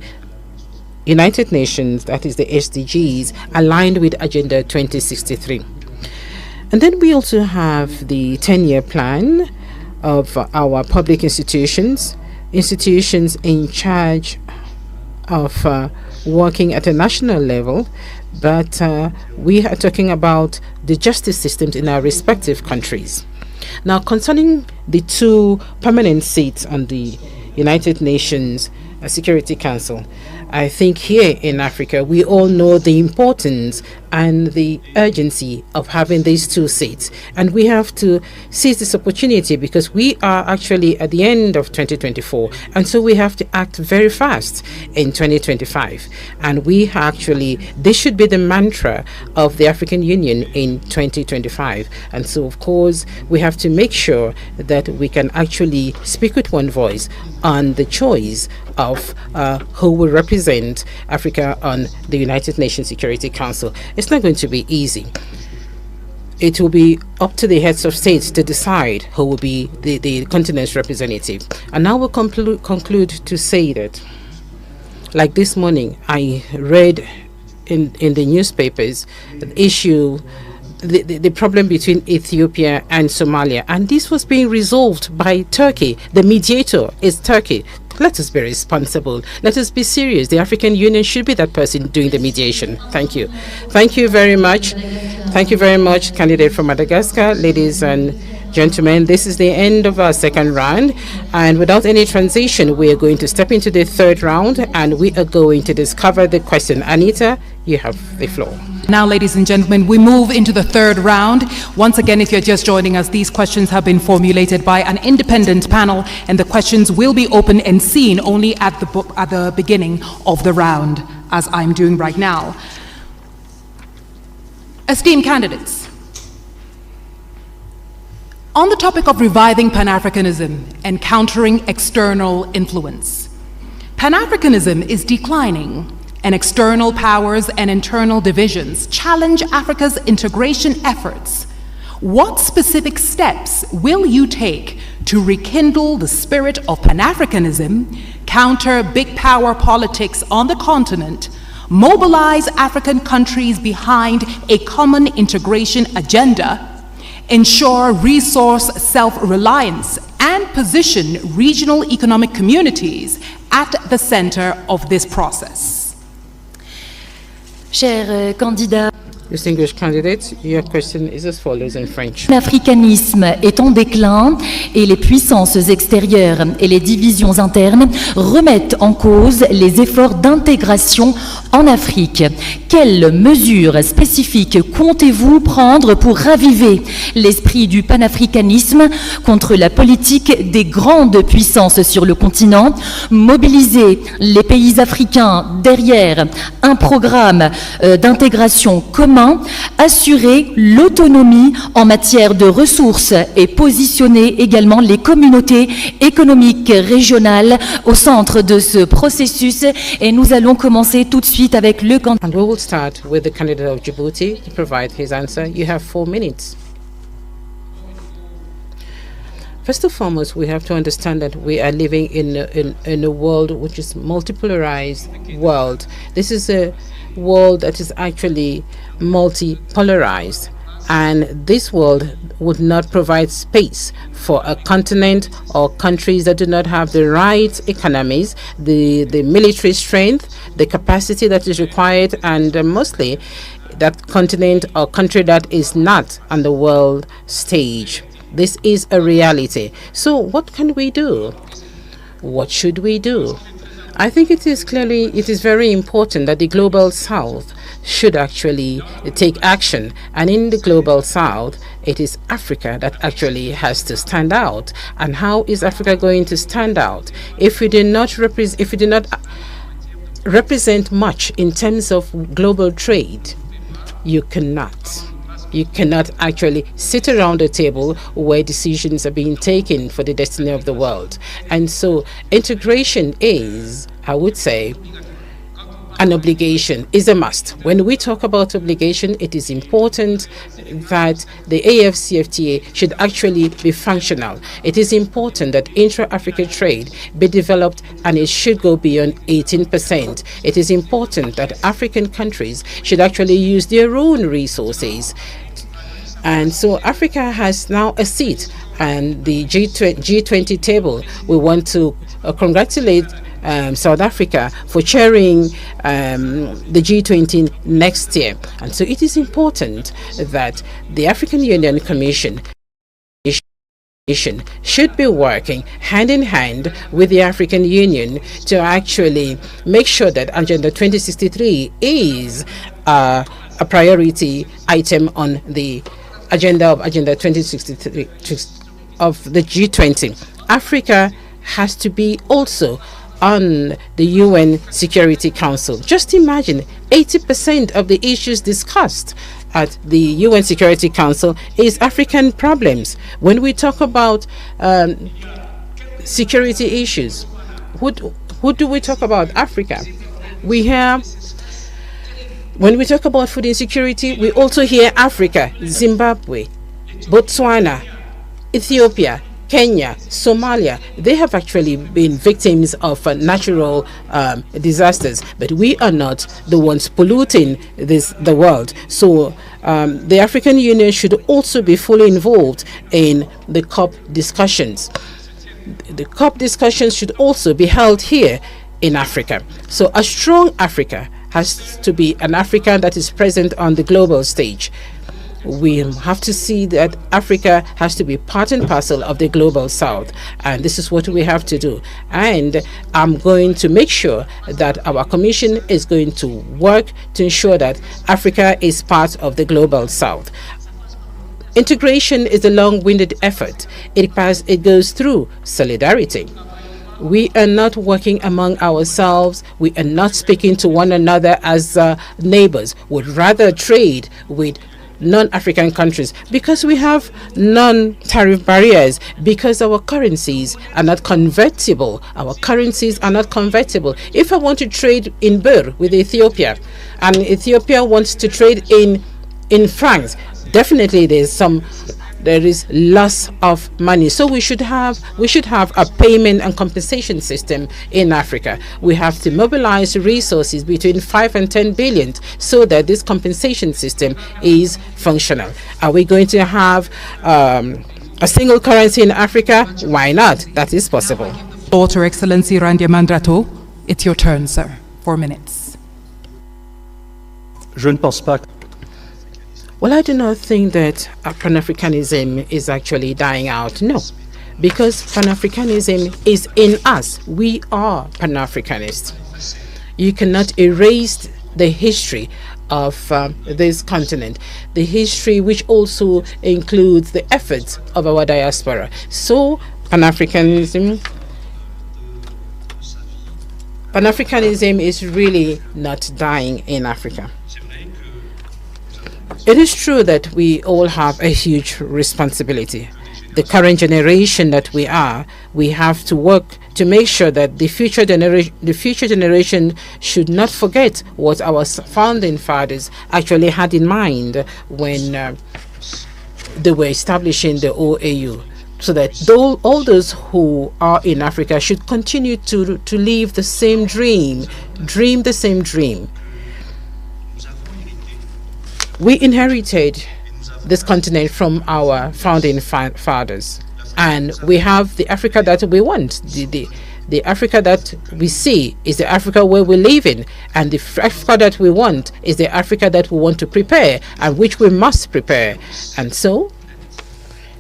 United Nations, that is the SDGs, aligned with Agenda 2063. And then we also have the 10-year plan of our public institutions in charge of working at a national level, but we are talking about the justice systems in our respective countries. Now, concerning the 2 permanent seats on the United Nations Security Council. I think here in Africa, we all know the importance and the urgency of having these 2 seats. And we have to seize this opportunity because we are actually at the end of 2024. And so we have to act very fast in 2025. And this should be the mantra of the African Union in 2025. And so, of course, we have to make sure that we can actually speak with one voice on the choice of who will represent Africa on the United Nations Security Council. It's not going to be easy. It will be up to the heads of states to decide who will be the continent's representative. And now we'll conclude to say that, like this morning, I read in the newspapers the problem between Ethiopia and Somalia, and this was being resolved by Turkey. The mediator is Turkey. Let us be responsible. Let us be serious. The African Union should be that person doing the mediation. Thank you. Thank you very much. Thank you very much, candidate from Madagascar. Ladies and gentlemen, this is the end of our second round. And without any transition, we are going to step into the third round, and we are going to discover the question. Anita, you have the floor. Now, ladies and gentlemen, we move into the third round. Once again, if you're just joining us, these questions have been formulated by an independent panel, and the questions will be open and seen only at the beginning of the round, as I'm doing right now. Esteemed candidates, on the topic of reviving Pan-Africanism and countering external influence, Pan-Africanism is declining, and external powers and internal divisions challenge Africa's integration efforts. What specific steps will you take to rekindle the spirit of Pan-Africanism, counter big power politics on the continent, mobilize African countries behind a common integration agenda, ensure resource self-reliance, and position regional economic communities at the center of this process? Chers candidats, Distinguished candidates, your question is as follows in French. L'africanisme est en déclin et les puissances extérieures et les divisions internes remettent en cause les efforts d'intégration en Afrique. Quelles mesures spécifiques comptez-vous prendre pour raviver l'esprit du panafricanisme contre la politique des grandes puissances sur le continent, mobiliser les pays africains derrière un programme d'intégration commun, assurer l'autonomie en matière de ressources et positionner également les communautés économiques régionales au centre de ce processus. Et nous allons commencer tout de suite avec le candidat. And we will start with the candidate of Djibouti to provide his answer. You have 4 minutes. First and foremost, we have to understand that we are living in a world which is multipolarized world. This is a world that is actually multipolarized, and this world would not provide space for a continent or countries that do not have the right economies, the military strength, the capacity that is required, and mostly that continent or country that is not on the world stage. This is a reality. So what can we do? What should we do? I think it is very important that the Global South should actually take action. And in the Global South, it is Africa that actually has to stand out. And how is Africa going to stand out? If we do not represent much in terms of global trade, you cannot actually sit around a table where decisions are being taken for the destiny of the world. And so integration is, I would say, an obligation, is a must. When we talk about obligation, it is important that the AFCFTA should actually be functional. It is important that intra-Africa trade be developed, and it should go beyond 18%. It is important that African countries should actually use their own resources. And so Africa has now a seat and the G20 table. We want to congratulate South Africa for chairing the G20 next year. And so it is important that the African Union Commission should be working hand in hand with the African Union to actually make sure that Agenda 2063 is a priority item on the agenda of Agenda 2063 of the G20. Africa has to be also on the UN Security Council. Just imagine 80% of the issues discussed at the UN Security Council is African problems. When we talk about security issues, who do we talk about? Africa. When we talk about food insecurity, we also hear Africa, Zimbabwe, Botswana, Ethiopia, Kenya, Somalia. They have actually been victims of natural disasters, but we are not the ones polluting the world. So the African Union should also be fully involved in the COP discussions. The COP discussions should also be held here in Africa. So a strong Africa has to be an Africa that is present on the global stage. We have to see that Africa has to be part and parcel of the global south, and this is what we have to do. And I'm going to make sure that our commission is going to work to ensure that Africa is part of the global south. Integration is a long-winded effort. It goes through solidarity. We are not working among ourselves. We are not speaking to one another as neighbors. We'd rather trade with non-African countries because we have non-tariff barriers, because our currencies are not convertible. If I want to trade in birr with Ethiopia and Ethiopia wants to trade in francs, definitely there is loss of money. So we should have a payment and compensation system in Africa. We have to mobilize resources between 5 and 10 billion so that this compensation system is functional. Are we going to have a single currency in Africa? Why not? That is possible. Her Excellency Randiamandrato, it's your turn, sir. 4 minutes. Je ne pense pas. Well, I do not think that Pan-Africanism is actually dying out. No, because Pan-Africanism is in us. We are Pan-Africanists. You cannot erase the history of this continent, the history which also includes the efforts of our diaspora. So Pan-Africanism is really not dying in Africa. It is true that we all have a huge responsibility. The current generation that we have to work to make sure that the future generation should not forget what our founding fathers actually had in mind when they were establishing the OAU, so that all those who are in Africa should continue to live the same dream the same dream. We inherited this continent from our founding fathers, and we have the Africa that we want. The Africa that we see is the Africa where we live in, and the Africa that we want is the Africa that we want to prepare and which we must prepare. And so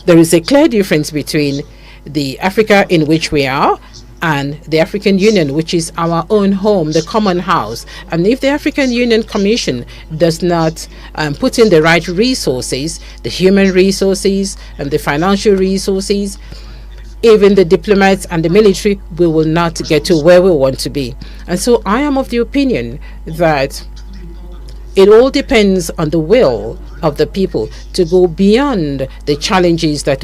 there is a clear difference between the Africa in which we are and the African Union, which is our own home, the common house. And if the African Union Commission does not put in the right resources, the human resources and the financial resources, even the diplomats and the military, we will not get to where we want to be. And so I am of the opinion that it all depends on the will of the people to go beyond the challenges that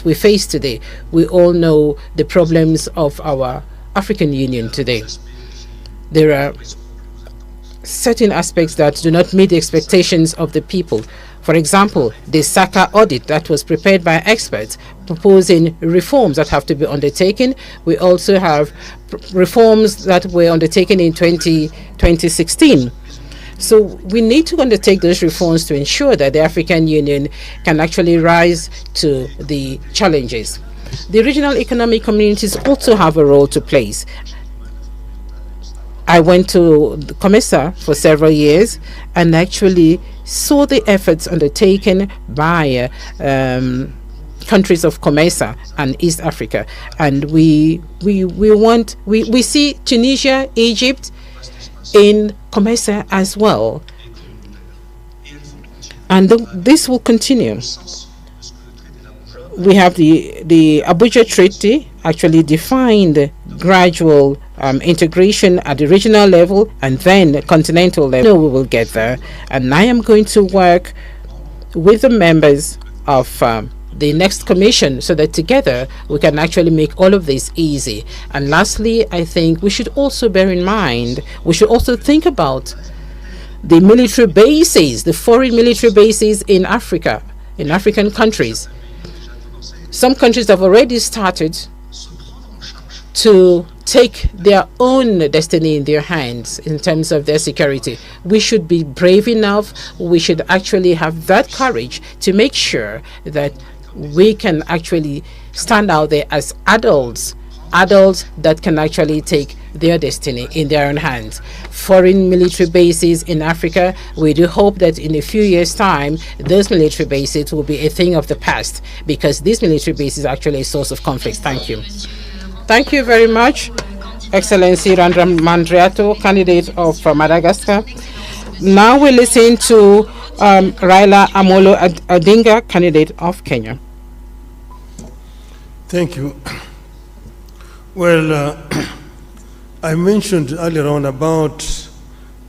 we face today. We all know the problems of our African Union today. There are certain aspects that do not meet the expectations of the people. For example, the SACA audit that was prepared by experts proposing reforms that have to be undertaken. We also have reforms that were undertaken in 2016. So we need to undertake those reforms to ensure that the African Union can actually rise to the challenges. The regional economic communities also have a role to play. I went to the COMESA for several years and actually saw the efforts undertaken by countries of COMESA and East Africa. And we see Tunisia, Egypt in COMESA as well. And this will continue. We have the Abuja Treaty actually defined gradual integration at the regional level and then continental level. We will get there. And I am going to work with the members of the next commission so that together we can actually make all of this easy. And lastly, I think we should also bear in mind, we should also think about the military bases, the foreign military bases in Africa, in African countries. Some countries have already started to take their own destiny in their hands in terms of their security. We should be brave enough, we should actually have that courage to make sure that we can actually stand out there as adults that can actually take their destiny in their own hands. Foreign military bases in Africa, we do hope that in a few years' time, those military bases will be a thing of the past, because these military bases are actually a source of conflict. Thank you. Thank you very much, Excellency Randram Mandriato, candidate of Madagascar. Now we listen to Raila Amolo Odinga, candidate of Kenya. Thank you. Well, I mentioned earlier on about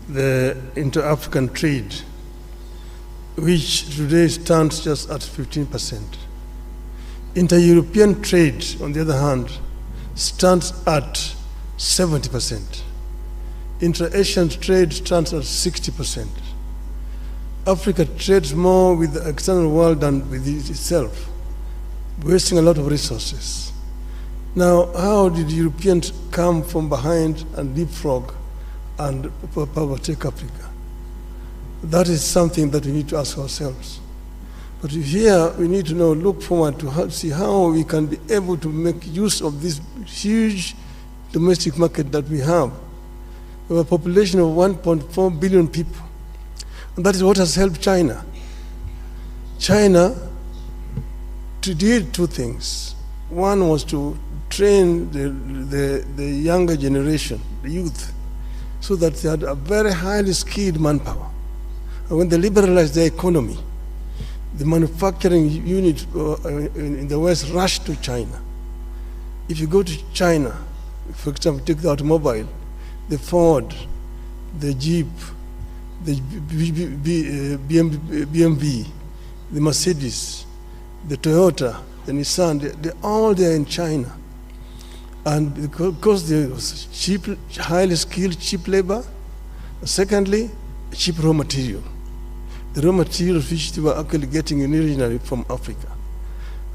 the inter-African trade, which today stands just at 15%. Inter-European trade, on the other hand, stands at 70%. Inter-Asian trade stands at 60%. Africa trades more with the external world than with itself, wasting a lot of resources. Now, how did Europeans come from behind and leapfrog and overtake Africa? That is something that we need to ask ourselves. But here we need to now look forward to see how we can be able to make use of this huge domestic market that we have. We have a population of 1.4 billion people. And that is what has helped China. China did two things. One was to train the younger generation, the youth, so that they had a very highly skilled manpower. And when they liberalized their economy, the manufacturing unit in the West rushed to China. If you go to China, for example, take the automobile, the Ford, the Jeep, the BMW, the Mercedes, the Toyota, the Nissan, they're all there in China. And because there was cheap, highly skilled, cheap labor. Secondly, cheap raw material. The raw materials which they were actually getting originally from Africa.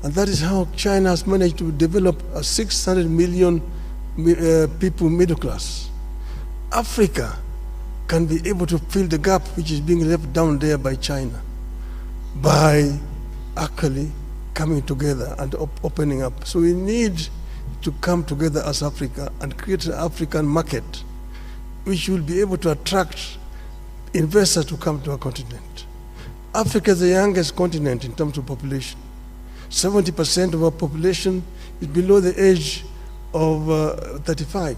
And that is how China has managed to develop a 600 million people middle class. Africa can be able to fill the gap which is being left down there by China by actually coming together and opening up. So we need to come together as Africa and create an African market which will be able to attract investors to come to our continent. Africa is the youngest continent in terms of population. 70% of our population is below the age of 35.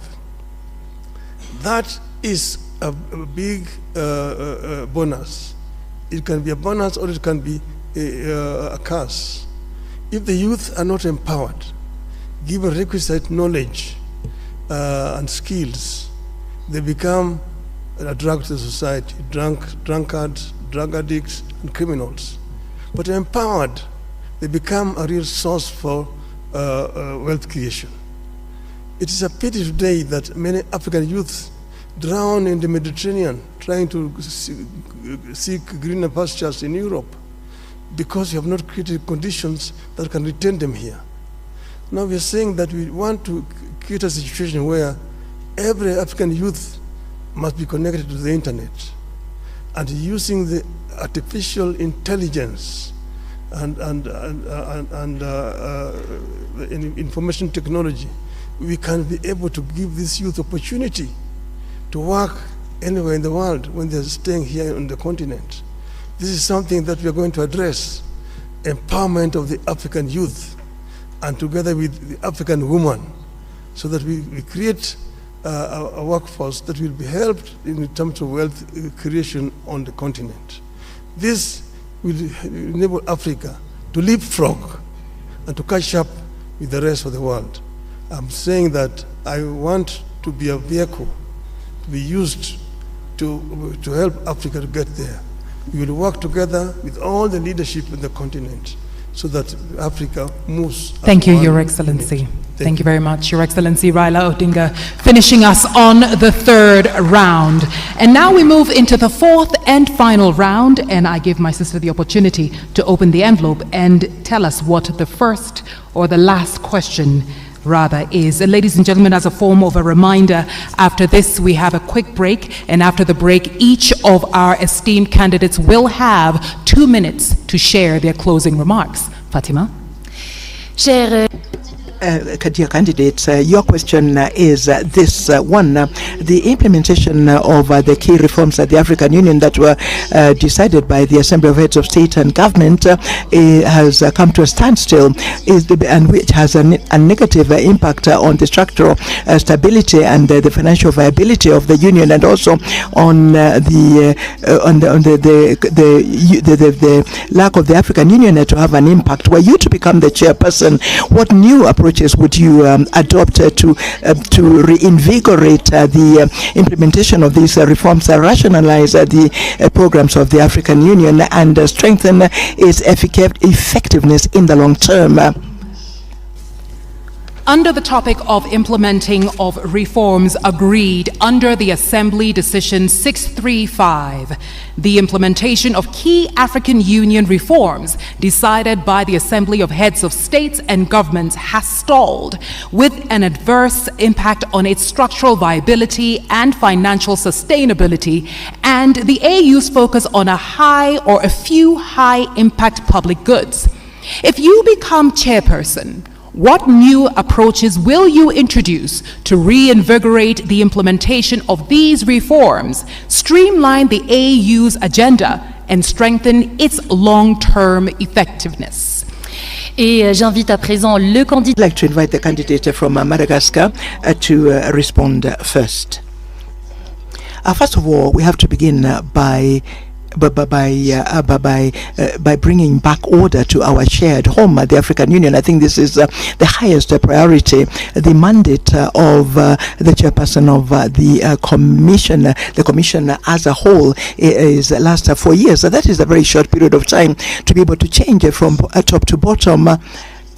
That is a big bonus. It can be a bonus or it can be a curse. If the youth are not empowered, given requisite knowledge and skills, they become a drag to the society, drunkards, drug addicts, and criminals. But empowered, they become a real source for wealth creation. It is a pity today that many African youths drown in the Mediterranean trying to seek greener pastures in Europe because we have not created conditions that can retain them here. Now we are saying that we want to create a situation where every African youth must be connected to the internet, and using the artificial intelligence and information technology, we can be able to give this youth opportunity to work anywhere in the world when they're staying here on the continent. This is something that we are going to address. empowerment of the African youth and together with the African woman, so that we create a workforce that will be helped in terms of wealth creation on the continent. This will enable Africa to leapfrog and to catch up with the rest of the world. I'm saying that I want to be a vehicle to be used to help Africa to get there. We will work together with all the leadership in the continent so that Africa moves. Thank you, Your Excellency. Thank you very much, Your Excellency Raila Odinga, finishing us on the third round. And now we move into the fourth and final round, and I give my sister the opportunity to open the envelope and tell us what the first or the last question rather is. Ladies and gentlemen, as a form of a reminder, after this we have a quick break, and after the break each of our esteemed candidates will have 2 minutes to share their closing remarks. Fatima? Dear candidates, your question is this one. The implementation of the key reforms at the African Union that were decided by the Assembly of Heads of State and Government has come to a standstill, and which has a negative impact on the structural stability and the financial viability of the Union, and also on the lack of the African Union to have an impact. Were you to become the chairperson, what new approaches would you adopt to reinvigorate the implementation of these reforms, rationalize the programs of the African Union, and strengthen its effectiveness in the long term? Under the topic of implementing of reforms agreed under the Assembly Decision 635, the implementation of key African Union reforms decided by the Assembly of Heads of States and Governments has stalled, with an adverse impact on its structural viability and financial sustainability, and the AU's focus on a few high-impact public goods. If you become chairperson, what new approaches will you introduce to reinvigorate the implementation of these reforms, streamline the AU's agenda, and strengthen its long-term effectiveness? Et j'invite à présent le candidat. I'd like to invite the candidate from Madagascar to respond first. First of all, we have to begin by bringing back order to our shared home, the African Union. I think this is the highest priority. The mandate of the chairperson of the commission as a whole is last 4 years. So that is a very short period of time to be able to change from top to bottom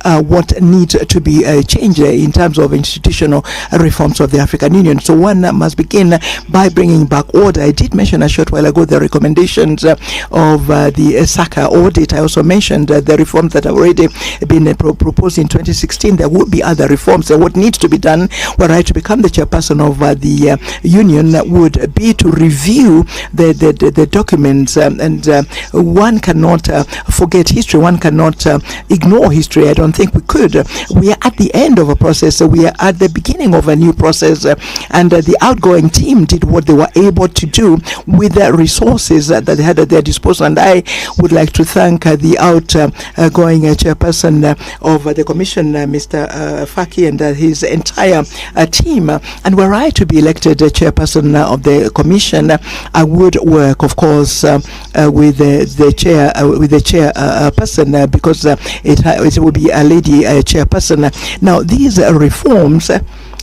what needs to be changed in terms of institutional reforms of the African Union. So one must begin by bringing back order. I did mention a short while ago the recommendations of the SACA audit. I also mentioned the reforms that have already been proposed in 2016. There would be other reforms. What needs to be done were I to become the chairperson of the union would be to review the documents, and one cannot forget history. One cannot ignore history. I don't think we could. We are at the end of a process. We are at the beginning of a new process, and the outgoing team did what they were able to do with the resources that they had at their disposal. And I would like to thank the outgoing chairperson of the commission, Mr. Faki, and his entire team. And were I to be elected chairperson of the commission, I would work, of course, with the chairperson, because it will be a lady chairperson. Now, these reforms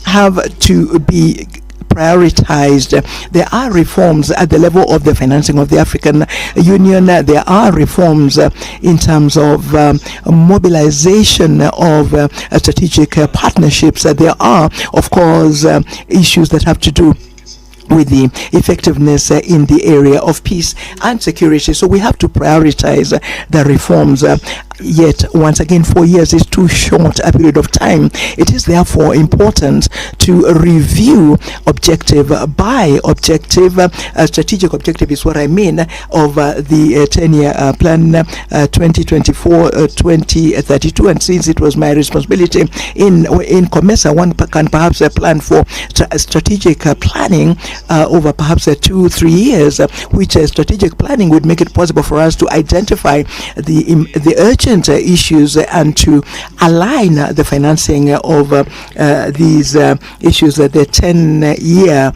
have to be prioritized. There are reforms at the level of the financing of the African Union. There are reforms in terms of mobilization of strategic partnerships. There are, of course, issues that have to do with the effectiveness in the area of peace and security. So we have to prioritize the reforms. Yet, once again, 4 years is too short a period of time. It is therefore important to review objective by objective. Strategic objective is what I mean of the 10-year plan 2024-2032. And since it was my responsibility in COMESA, one can perhaps plan for strategic planning over perhaps 2-3 years, which strategic planning would make it possible for us to identify the urgent urgent issues and to align the financing of these issues. The 10-year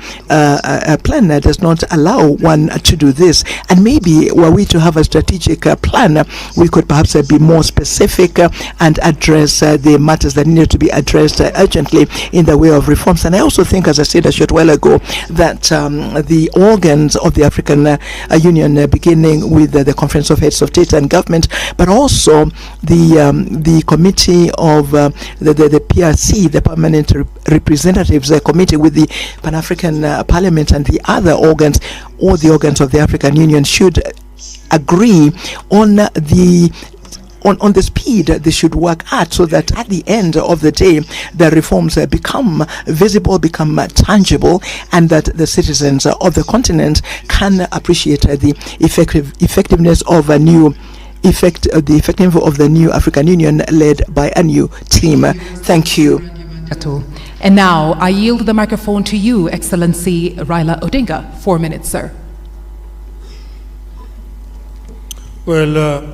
plan does not allow one to do this. And maybe were we to have a strategic plan, we could perhaps be more specific and address the matters that need to be addressed urgently in the way of reforms. And I also think, as I said a short while ago, that the organs of the African Union, beginning with the Conference of Heads of State and Government, but also the committee of the PRC, the Permanent Representatives Committee, with the Pan-African Parliament and the other organs, all the organs of the African Union, should agree on the speed they should work at, so that at the end of the day the reforms become visible, become tangible, and that the citizens of the continent can appreciate the effectiveness of a new the effectiveness of the new African Union led by a new team. Thank you. And now I yield the microphone to you, Excellency Raila Odinga. 4 minutes, sir. Well,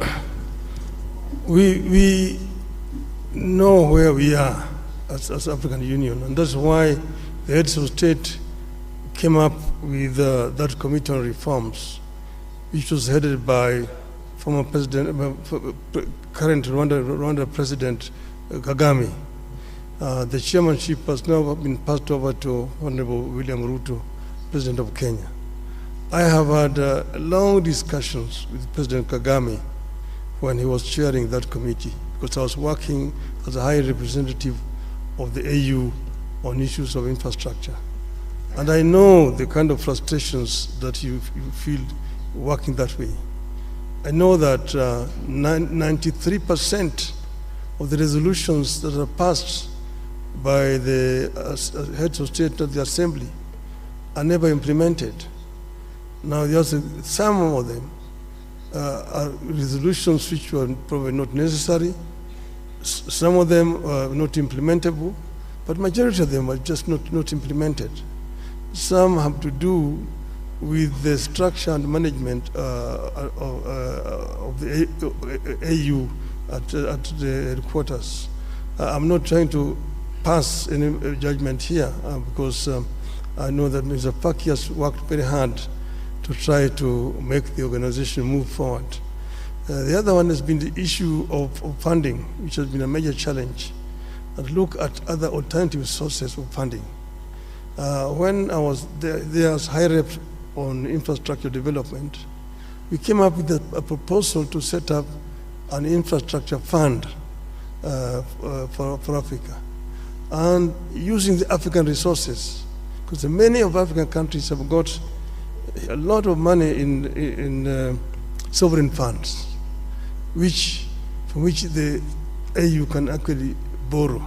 we know where we are as African Union, and that's why the heads of state came up with that committee on reforms, which was headed by former president, current Rwanda President Kagame. The chairmanship has now been passed over to Honorable William Ruto, President of Kenya. I have had long discussions with President Kagame when he was chairing that committee, because I was working as a high representative of the AU on issues of infrastructure. And I know the kind of frustrations that you feel working that way. I know that 93% of the resolutions that are passed by the heads of state of the assembly are never implemented. Now, there's some of them are resolutions which were probably not necessary. Some of them are not implementable, but majority of them are just not implemented. Some have to do with the structure and management of the AU at the headquarters. I'm not trying to pass any judgment here because I know that Mr. Paki has worked very hard to try to make the organization move forward. The other one has been the issue of funding, which has been a major challenge, and look at other alternative sources of funding. When I was there as high rep on infrastructure development, we came up with a proposal to set up an infrastructure fund for Africa, and using the African resources, because many of African countries have got a lot of money in sovereign funds, from which the AU can actually borrow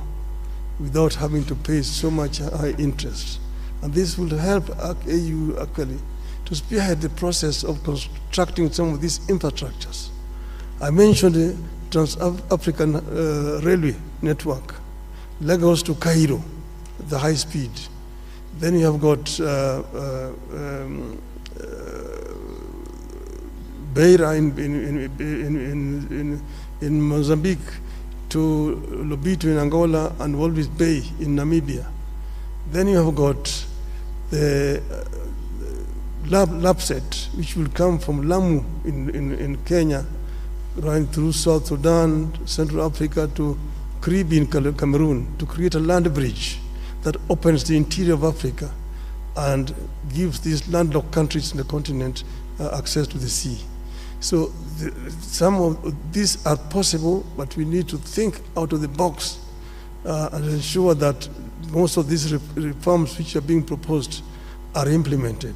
without having to pay so much high interest. And this will help AU actually to spearhead the process of constructing some of these infrastructures. I mentioned the Trans-African Railway network, Lagos to Cairo, the high speed. Then you have got Beira in Mozambique to Lobito in Angola and Walvis Bay in Namibia. Then you have got the LAPSET, which will come from Lamu in Kenya, running through South Sudan, Central Africa to Karibi in Cameroon, to create a land bridge that opens the interior of Africa and gives these landlocked countries in the continent access to the sea. So some of these are possible, but we need to think out of the box and ensure that most of these reforms which are being proposed are implemented.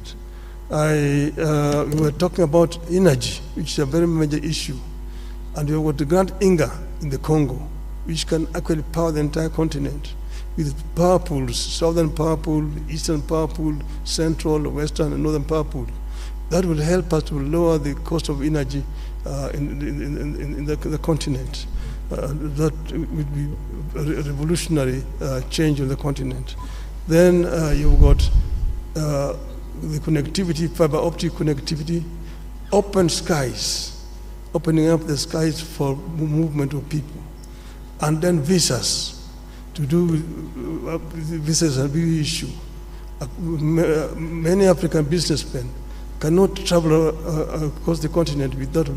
We were talking about energy, which is a very major issue. And we have got the Grand Inga in the Congo, which can actually power the entire continent with power pools, southern power pool, eastern power pool, central, western, and northern power pool. That will help us to lower the cost of energy in the continent. That would be a revolutionary change on the continent. Then you've got the connectivity, fiber optic connectivity, open skies opening up the skies for movement of people, and then visas. To do visas a big issue. Many African businessmen cannot travel across the continent without,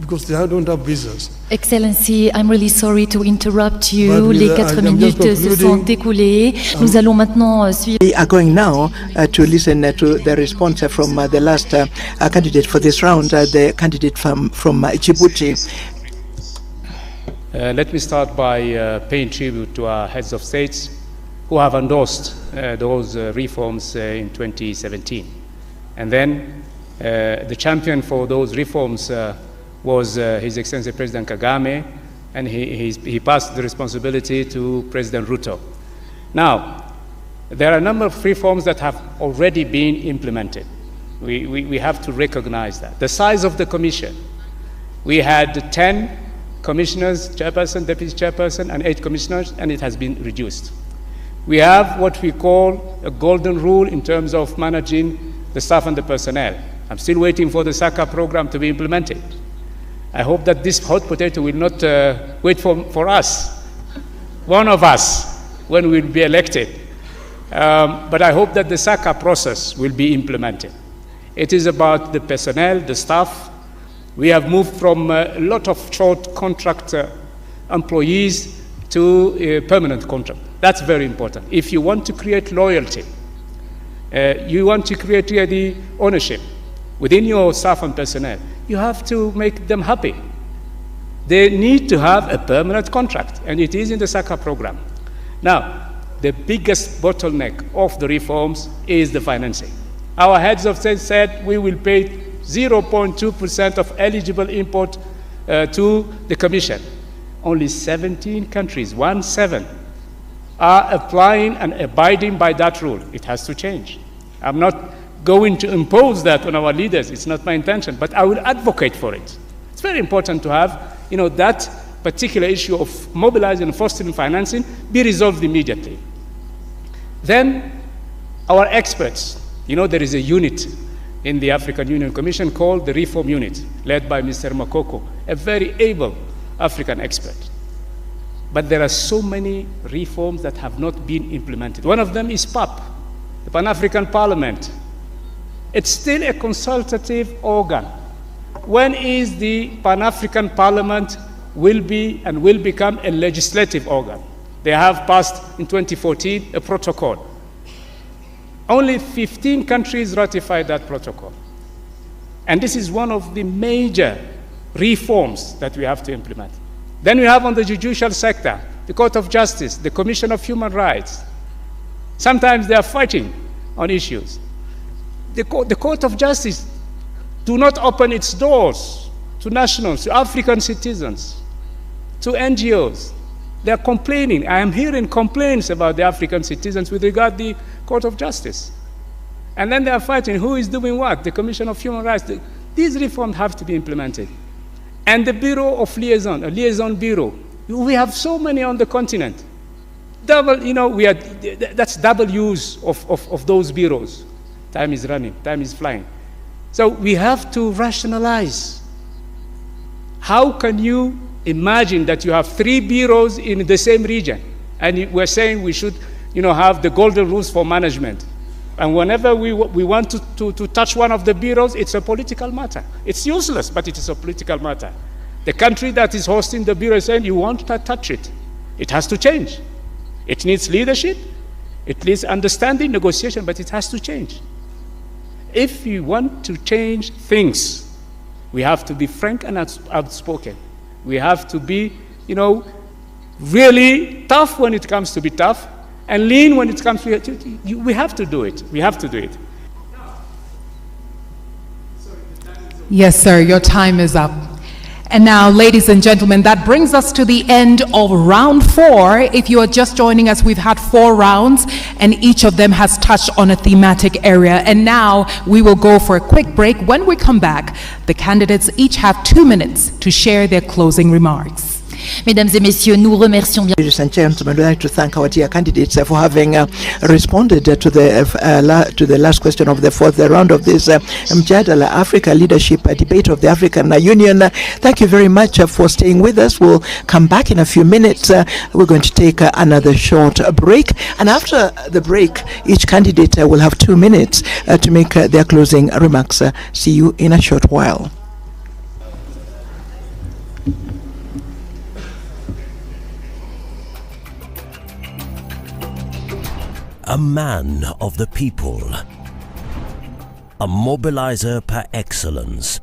because they don't have visas. Excellency, I'm really sorry to interrupt you. Les 4 minutes se sont écoulées. Nous allons maintenant suivre. We are going now to listen to the response from the last candidate for this round, the candidate from Djibouti. Let me start by paying tribute to our heads of states who have endorsed those reforms in 2017. And then the champion for those reforms was His Excellency President Kagame, and he passed the responsibility to President Ruto. Now, there are a number of reforms that have already been implemented. We have to recognize that. The size of the commission, we had 10 commissioners, chairperson, deputy chairperson, and 8 commissioners, and it has been reduced. We have what we call a golden rule in terms of managing the staff and the personnel. I'm still waiting for the SACA program to be implemented. I hope that this hot potato will not wait for us, one of us, when we'll be elected. But I hope that the SACA process will be implemented. It is about the personnel, the staff. We have moved from a lot of short contract employees to a permanent contract. That's very important. If you want to create loyalty, you want to create the ownership within your staff and personnel, you have to make them happy. They need to have a permanent contract, and it is in the SACA program. Now, the biggest bottleneck of the reforms is the financing. Our heads of state said we will pay 0.2% of eligible import to the Commission. Only 17 countries, 17, are applying and abiding by that rule. It has to change. I'm not going to impose that on our leaders. It's not my intention, but I will advocate for it. It's very important to have, that particular issue of mobilizing and fostering financing be resolved immediately. Then, our experts, there is a unit in the African Union Commission called the Reform Unit, led by Mr. Makoko, a very able African expert. But there are so many reforms that have not been implemented. One of them is PAP, the Pan-African Parliament. It's still a consultative organ. When is the Pan-African Parliament will become a legislative organ? They have passed in 2014 a protocol. Only 15 countries ratified that protocol. And this is one of the major reforms that we have to implement. Then we have on the judicial sector, the Court of Justice, the Commission of Human Rights. Sometimes they are fighting on issues. The Court of Justice do not open its doors to nationals, to African citizens, to NGOs. They are complaining. I am hearing complaints about the African citizens with regard to the Court of Justice. And then they are fighting who is doing what, the Commission of Human Rights. These reforms have to be implemented. And the Bureau of Liaison, a liaison bureau, we have so many on the continent. That's double use of those bureaus. Time is running, time is flying. So we have to rationalize. How can you imagine that you have 3 bureaus in the same region, and we're saying we should, have the golden rules for management, and whenever we want to touch one of the bureaus, it's a political matter. It's useless, but it is a political matter. The country that is hosting the bureau is saying you won't touch it. It has to change. It needs leadership. It needs understanding, negotiation, but it has to change. If we want to change things, we have to be frank and outspoken. We have to be, really tough when it comes to be tough, and lean when it comes to we have to do it. We have to do it. Yes, sir, your time is up. And now, ladies and gentlemen, that brings us to the end of round 4. If you are just joining us, we've had 4 rounds, and each of them has touched on a thematic area. And now we will go for a quick break. When we come back, the candidates each have 2 minutes to share their closing remarks. Mesdames et messieurs, nous remercions bien. Ladies and gentlemen, we'd like to thank our dear candidates for having responded to the last question of the fourth round of this Mjadala Africa Leadership Debate of the African Union. Thank you very much for staying with us. We'll come back in a few minutes. We're going to take another short break, and after the break, each candidate will have 2 minutes to make their closing remarks. See you in a short while. A man of the people, a mobilizer par excellence,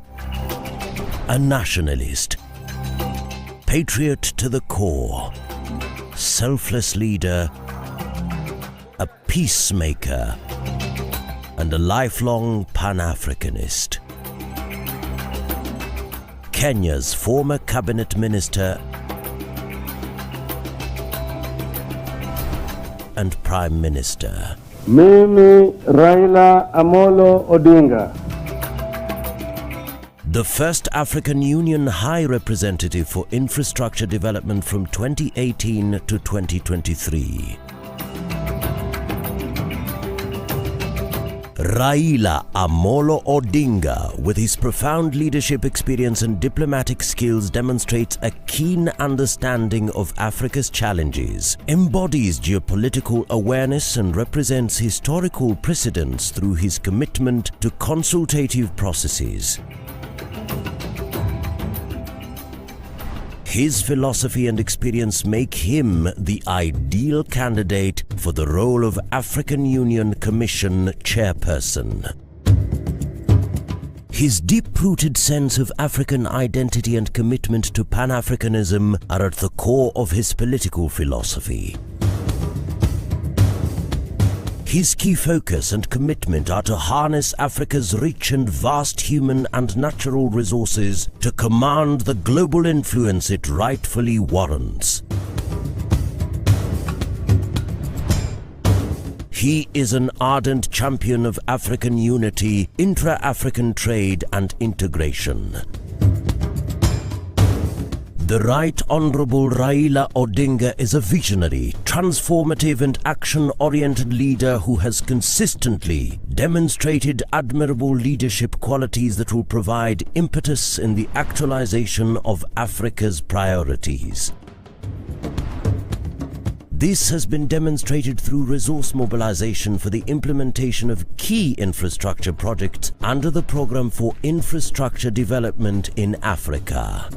a nationalist, patriot to the core, selfless leader, a peacemaker, and a lifelong Pan-Africanist. Kenya's former cabinet minister and Prime Minister. Mimi Raila Amolo Odinga. The first African Union High Representative for Infrastructure Development from 2018 to 2023. Raila Amolo Odinga, with his profound leadership experience and diplomatic skills, demonstrates a keen understanding of Africa's challenges, embodies geopolitical awareness, and represents historical precedents through his commitment to consultative processes. His philosophy and experience make him the ideal candidate for the role of African Union Commission chairperson. His deep-rooted sense of African identity and commitment to Pan-Africanism are at the core of his political philosophy. His key focus and commitment are to harness Africa's rich and vast human and natural resources to command the global influence it rightfully warrants. He is an ardent champion of African unity, intra-African trade and integration. The Right Honourable Raila Odinga is a visionary, transformative and action-oriented leader who has consistently demonstrated admirable leadership qualities that will provide impetus in the actualization of Africa's priorities. This has been demonstrated through resource mobilization for the implementation of key infrastructure projects under the Programme for Infrastructure Development in Africa.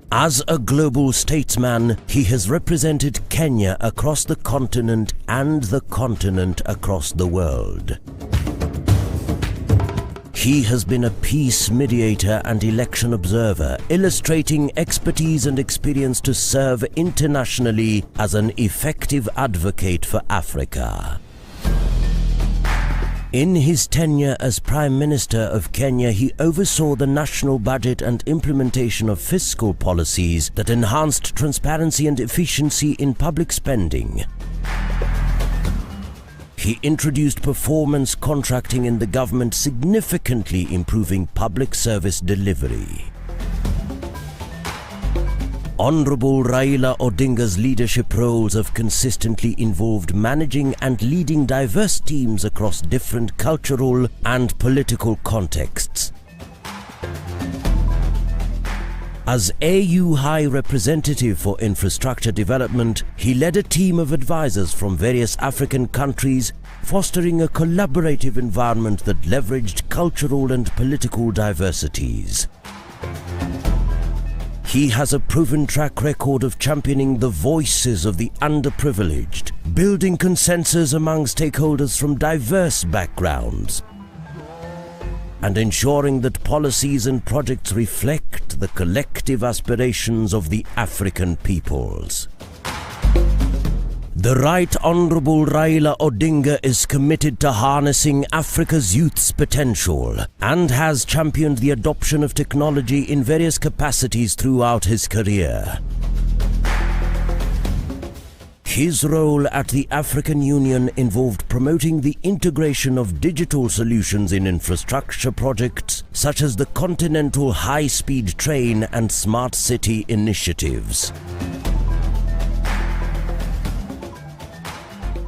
As a global statesman, he has represented Kenya across the continent and the continent across the world. He has been a peace mediator and election observer, illustrating expertise and experience to serve internationally as an effective advocate for Africa. In his tenure as Prime Minister of Kenya, he oversaw the national budget and implementation of fiscal policies that enhanced transparency and efficiency in public spending. He introduced performance contracting in the government, significantly improving public service delivery. Honourable Raila Odinga's leadership roles have consistently involved managing and leading diverse teams across different cultural and political contexts. As AU High Representative for Infrastructure Development, he led a team of advisors from various African countries, fostering a collaborative environment that leveraged cultural and political diversities. He has a proven track record of championing the voices of the underprivileged, building consensus among stakeholders from diverse backgrounds, and ensuring that policies and projects reflect the collective aspirations of the African peoples. The Right Honourable Raila Odinga is committed to harnessing Africa's youth's potential and has championed the adoption of technology in various capacities throughout his career. His role at the African Union involved promoting the integration of digital solutions in infrastructure projects such as the Continental High-Speed Train and Smart City initiatives.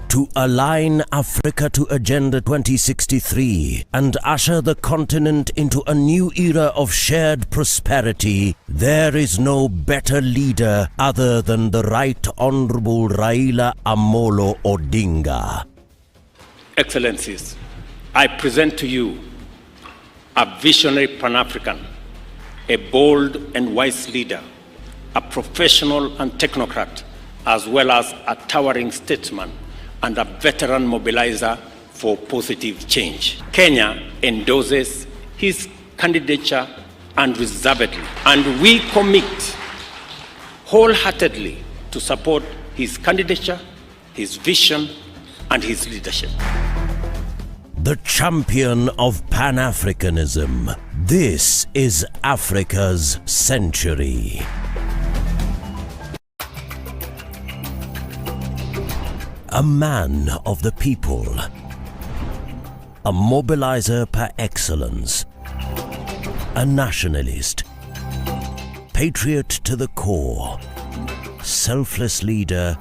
To align Africa to Agenda 2063 and usher the continent into a new era of shared prosperity, there is no better leader other than the Right Honourable Raila Amolo Odinga. Excellencies, I present to you a visionary Pan-African, a bold and wise leader, a professional and technocrat, as well as a towering statesman and a veteran mobilizer for positive change. Kenya endorses his candidature unreservedly, and we commit wholeheartedly to support his candidature, his vision, and his leadership. The champion of Pan-Africanism. This is Africa's century. A man of the people, a mobilizer par excellence, a nationalist, patriot to the core, selfless leader,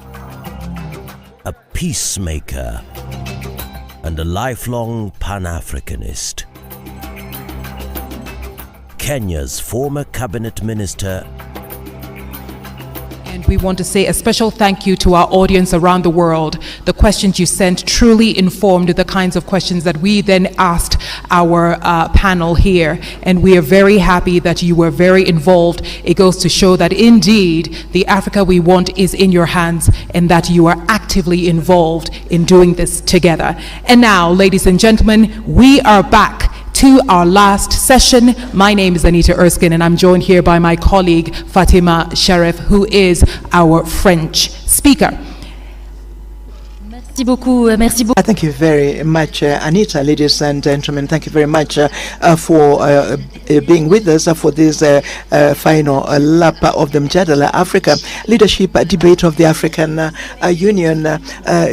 a peacemaker, and a lifelong Pan-Africanist. Kenya's former cabinet minister. And we want to say a special thank you to our audience around the world. The questions you sent truly informed the kinds of questions that we then asked our panel here. And we are very happy that you were very involved. It goes to show that indeed the Africa we want is in your hands and that you are actively involved in doing this together. And now, ladies and gentlemen, we are back to our last session. My name is Anita Erskine and I'm joined here by my colleague Fatima Sharif, who is our French speaker. Merci beaucoup. Merci beaucoup. Thank you very much, Anita. Ladies and gentlemen, thank you very much for being with us for this final lap of the Mjadala Africa Leadership Debate of the African Union.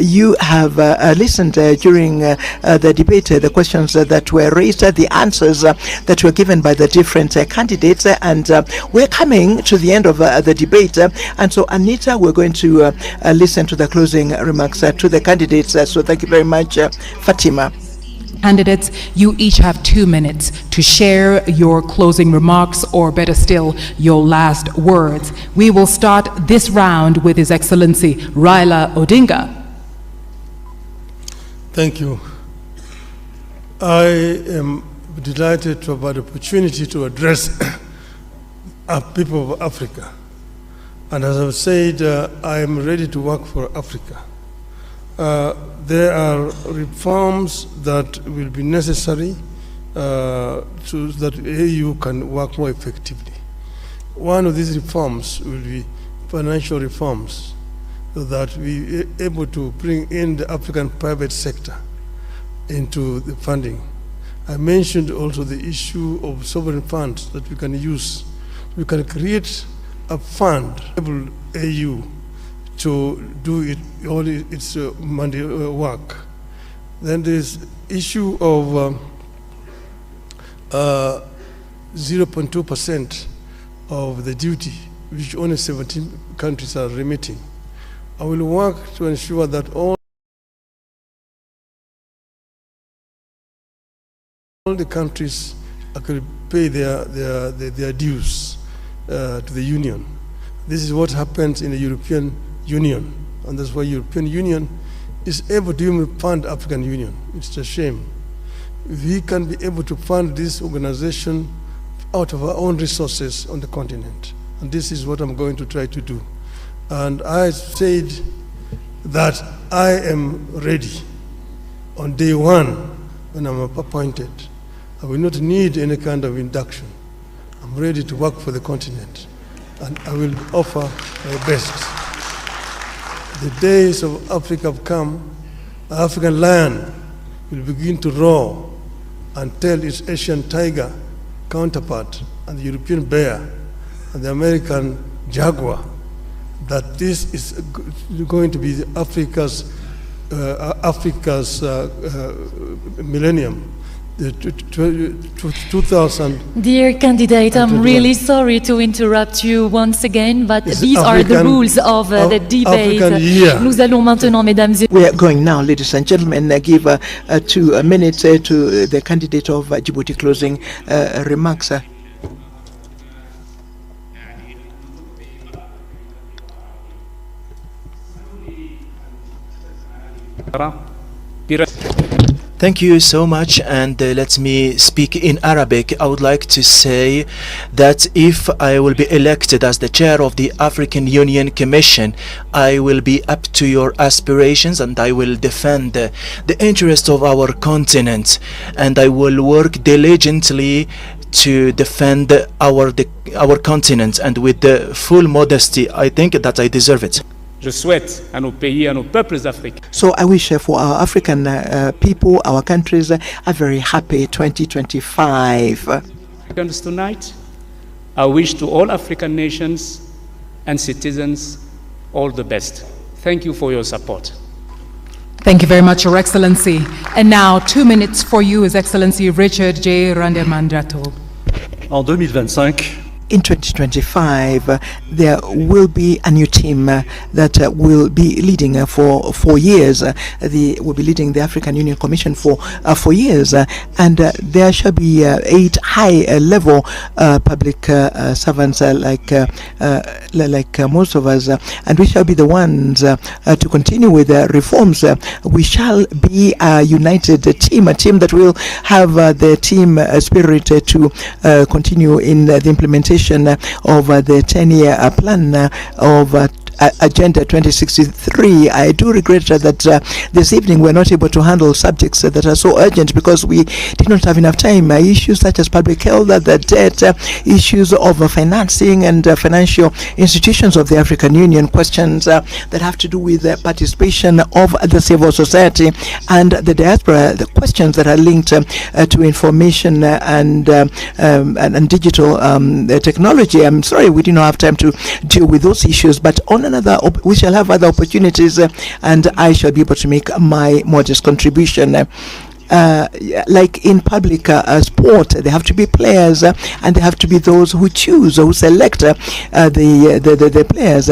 You have listened during the debate, the questions that were raised, the answers that were given by the different candidates, and we're coming to the end of the debate. And so, Anita, we're going to listen to the closing remarks to the candidates. So thank you very much, Fatima. Candidates, you each have 2 minutes to share your closing remarks, or better still, your last words. We will start this round with His Excellency Raila Odinga. Thank you. I am delighted to have had the opportunity to address our people of Africa. And as I've said, I am ready to work for Africa. There are reforms that will be necessary so that AU can work more effectively. One of these reforms will be financial reforms, so that we are able to bring in the African private sector into the funding. I mentioned also the issue of sovereign funds that we can use. We can create a fund, AU, to do all its money work. Then there's issue of 0.2% of the duty, which only 17 countries are remitting. I will work to ensure that all the countries could pay their dues to the Union. This is what happens in the European Union, and that's why European Union is able to even fund African Union. It's a shame. We can be able to fund this organization out of our own resources on the continent, and this is what I'm going to try to do. And I said that I am ready on day one when I'm appointed. I will not need any kind of induction. I'm ready to work for the continent, and I will offer my best. The days of Africa have come. The African lion will begin to roar and tell its Asian tiger counterpart and the European bear and the American jaguar that this is going to be Africa's millennium. The 2000. Dear candidate, I'm really sorry to interrupt you once again, but these are the rules of the debate. Nous allons maintenant, mesdames et we are going now, ladies and gentlemen, give 2 minutes to the candidate of Djibouti closing remarks. Thank you so much, and let me speak in Arabic. I would like to say that if I will be elected as the chair of the African Union Commission, I will be up to your aspirations and I will defend the interest of our continent, and I will work diligently to defend our continent, and with the full modesty, I think that I deserve it. Je souhaite à nos pays, à nos peuples africains. So I wish for our African people, our countries, a very happy 2025. Africans tonight, I wish to all African nations and citizens all the best. Thank you for your support. Thank you very much, Your Excellency. And now 2 minutes for you, His Excellency Richard J. Randemandrato. En 2025, in 2025, there will be a new team that will be leading for 4 years. They will be leading the African Union Commission for 4 years, and there shall be 8 high-level public servants like most of us, and we shall be the ones to continue with the reforms. We shall be a united team, a team that will have the team spirit to continue in the implementation of the 10-year plan of Agenda 2063. I do regret that this evening we're not able to handle subjects that are so urgent because we did not have enough time. Issues such as public health, the debt, issues of financing and financial institutions of the African Union, questions that have to do with the participation of the civil society and the diaspora, the questions that are linked to information and digital technology. I'm sorry we did not have time to deal with those issues, but on another, we shall have other opportunities, and I shall be able to make my modest contribution. Like in public sport, there have to be players, and there have to be those who choose, who select the players,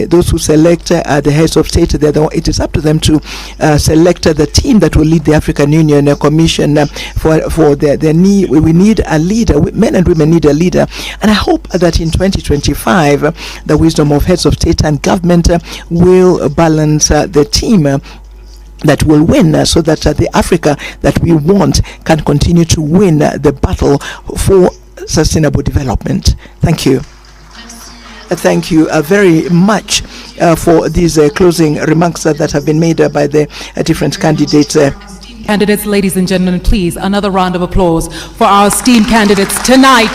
those who select the heads of state. It is up to them to select the team that will lead the African Union Commission. For their need, we need a leader. Men and women need a leader, and I hope that in 2025, the wisdom of heads of state and government will balance the team that will win, so that the Africa that we want can continue to win the battle for sustainable development. Thank you. Thank you very much for these closing remarks that have been made by the different candidates. Candidates, ladies and gentlemen, please, another round of applause for our esteemed candidates. Tonight,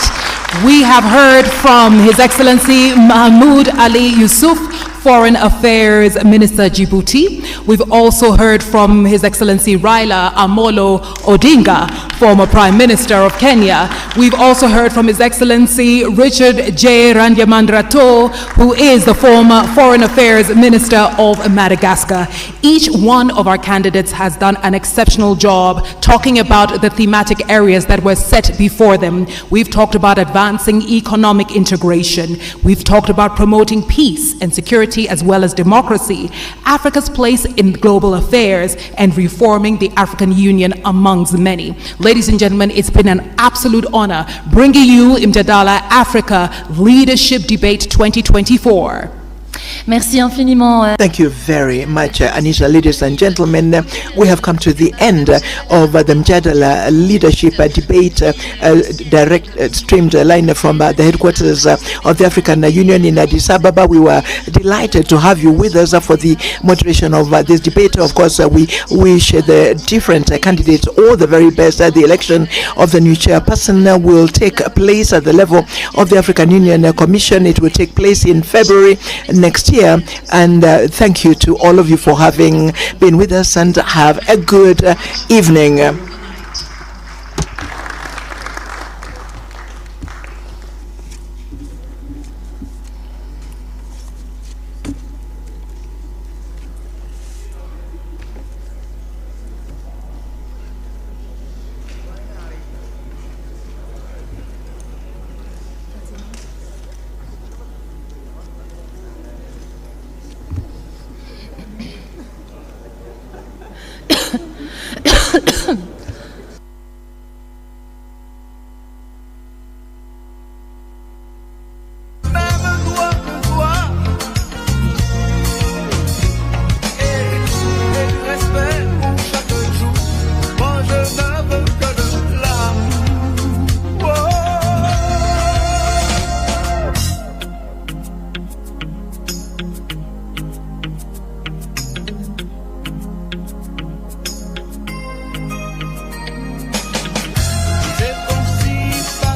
we have heard from His Excellency Mahmoud Ali Yusuf, Foreign Affairs Minister Djibouti. We've also heard from His Excellency Raila Amolo Odinga, former Prime Minister of Kenya. We've also heard from His Excellency Richard J. Randemandrato, who is the former Foreign Affairs Minister of Madagascar. Each one of our candidates has done an exceptional job talking about the thematic areas that were set before them. We've talked about advancing economic integration. We've talked about promoting peace and security as well as democracy, Africa's place in global affairs, and reforming the African Union, amongst many. Ladies and gentlemen, it's been an absolute honor bringing you Mjadala Africa Leadership Debate 2024. Merci infiniment. Thank you very much, Anisha. Ladies and gentlemen, we have come to the end of the Mjadala Leadership Debate, direct streamed line from the headquarters of the African Union in Addis Ababa. We were delighted to have you with us for the moderation of this debate. Of course, we wish the different candidates all the very best. The election of the new chairperson will take place at the level of the African Union Commission. It will take place in February next year, and thank you to all of you for having been with us, and have a good evening.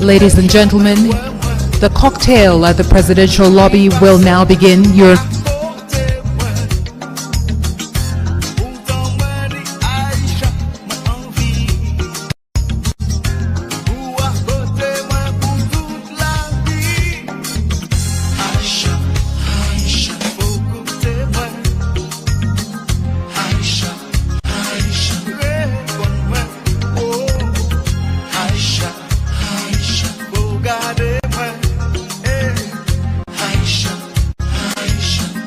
Ladies and gentlemen, the cocktail at the presidential lobby will now begin. Your Aisha,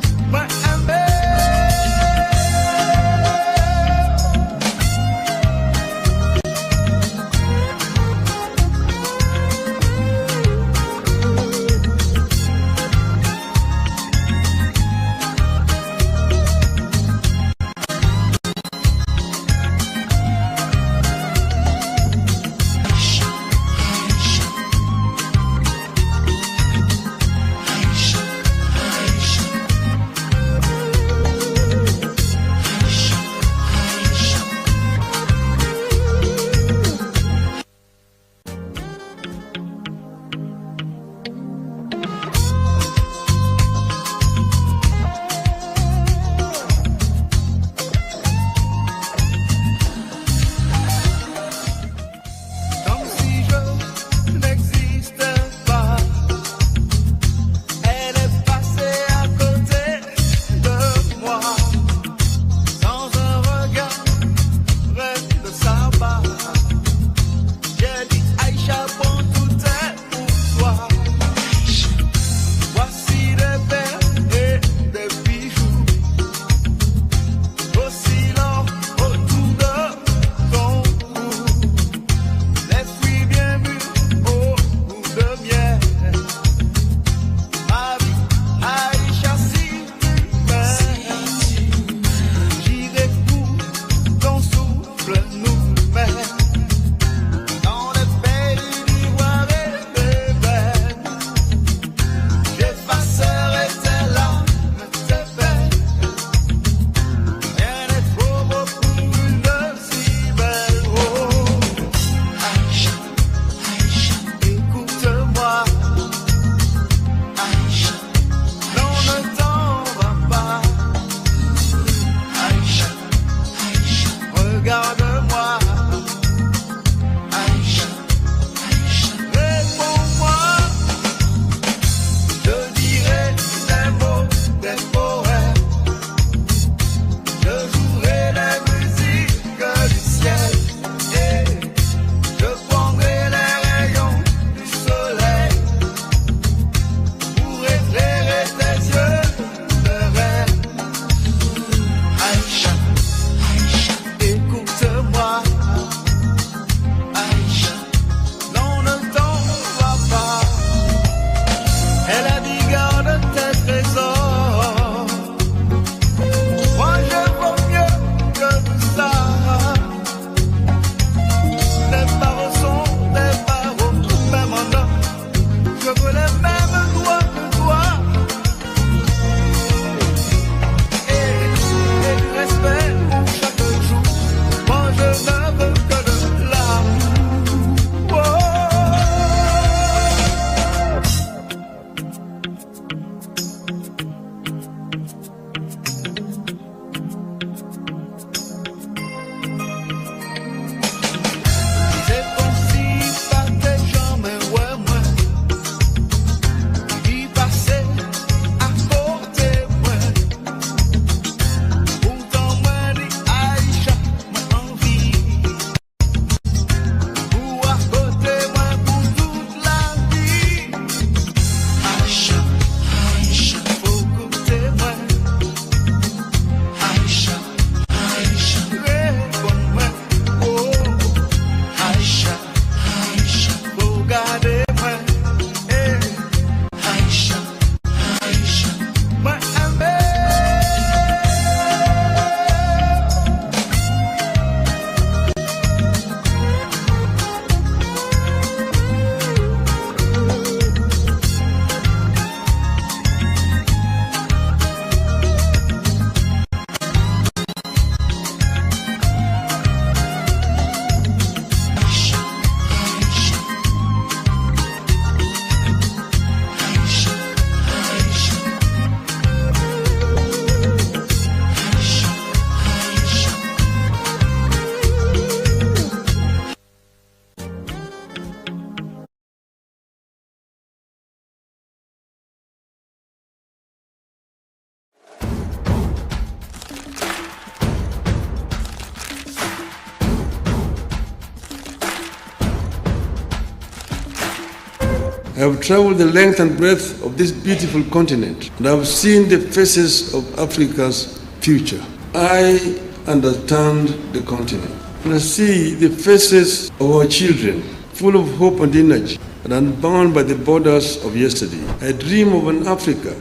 I have traveled the length and breadth of this beautiful continent, and I have seen the faces of Africa's future. I understand the continent, and I see the faces of our children, full of hope and energy, and unbound by the borders of yesterday. I dream of an Africa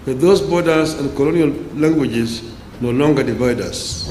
where those borders and colonial languages no longer divide us.